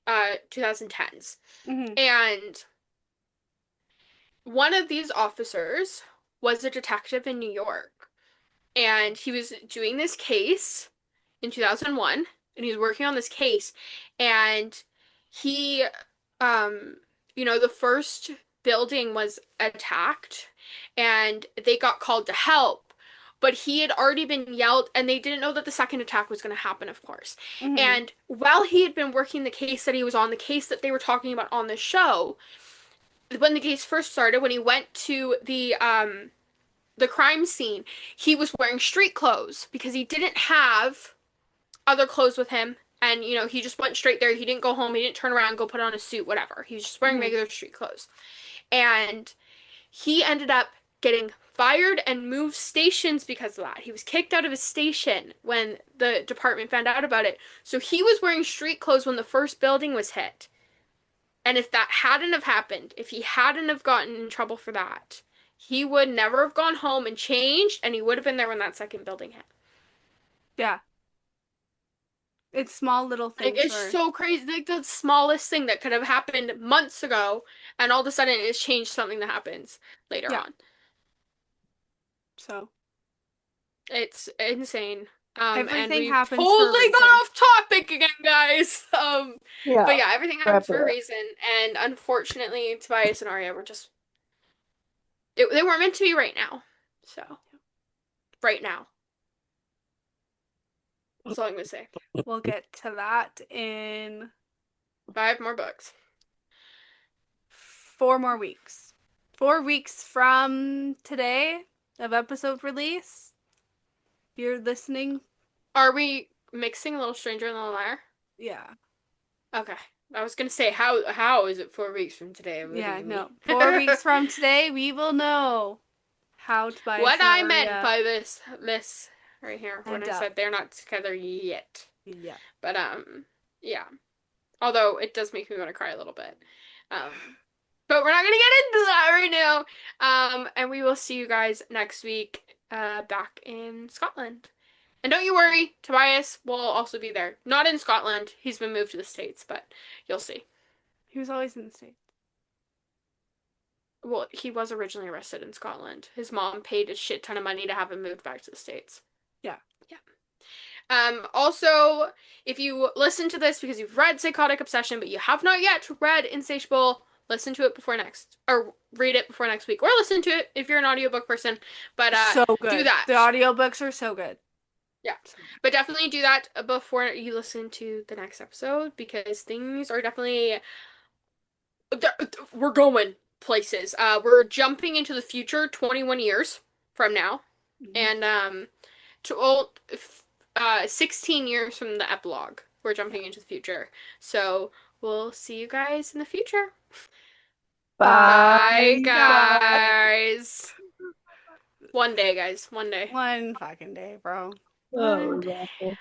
2010s. Mm-hmm. And one of these officers was a detective in New York and he was doing this case in 2001 and he was working on this case and he um the first building was attacked and they got called to help but he had already been yelled and they didn't know that the second attack was going to happen, of course. Mm-hmm. And while he had been working the case that he was on, the case that they were talking about on the show, when the case first started, when he went to the crime scene, he was wearing street clothes because he didn't have other clothes with him. And, he just went straight there. He didn't go home. He didn't turn around, go put on a suit, whatever. He was just wearing Mm-hmm. regular street clothes. And he ended up getting fired and moved stations because of that. He was kicked out of his station when the department found out about it. So he was wearing street clothes when the first building was hit. And if that hadn't have happened, if he hadn't have gotten in trouble for that, he would never have gone home and changed, and he would have been there when that second building hit. Yeah. It's small little Like, things it's where, so crazy. Like, the smallest thing that could have happened months ago, and all of a sudden it's changed something that happens later yeah. on. So It's insane. And everything we've happens for a totally got reason. off topic again, guys. Yeah, But yeah, everything happens wrap it for a up. reason, and unfortunately, Tobias and Arya were just they weren't meant to be right now. So, right now, that's all I'm gonna say. We'll get to that in 5 more books. 4 more weeks. 4 weeks from today of episode release. If you're listening, Are we mixing a Little Stranger in the Liar? yeah. Okay. I was gonna say how is it 4 weeks from today? What do Yeah, you mean? no. 4 weeks from today, we will know how Tobias What and I meant Arya by this right here when end I up. said they're not together yet. Yeah. But yeah. Although it does make me want to cry a little bit. Um, but we're not gonna get into that right now. And we will see you guys next week, back in Scotland. And don't you worry, Tobias will also be there. Not in Scotland. He's been moved to the States, but you'll see. He was always in the States. Well, he was originally arrested in Scotland. His mom paid a shit ton of money to have him moved back to the States. Yeah. Yeah. Also, if you listen to this because you've read Psychotic Obsession, but you have not yet read Insatiable, listen to it before next, or read it before next week, or listen to it if you're an audiobook person. But So do good. that. The audiobooks are so good. Yeah. But definitely do that before you listen to the next episode because things are definitely we're going places. We're jumping into the future 21 years from now, and to old 16 years from the epilogue. We're jumping into the future. So we'll see you guys in the future. Bye, Bye, guys. One day, guys. One day. One fucking day, bro. Oh, One it was day. awful.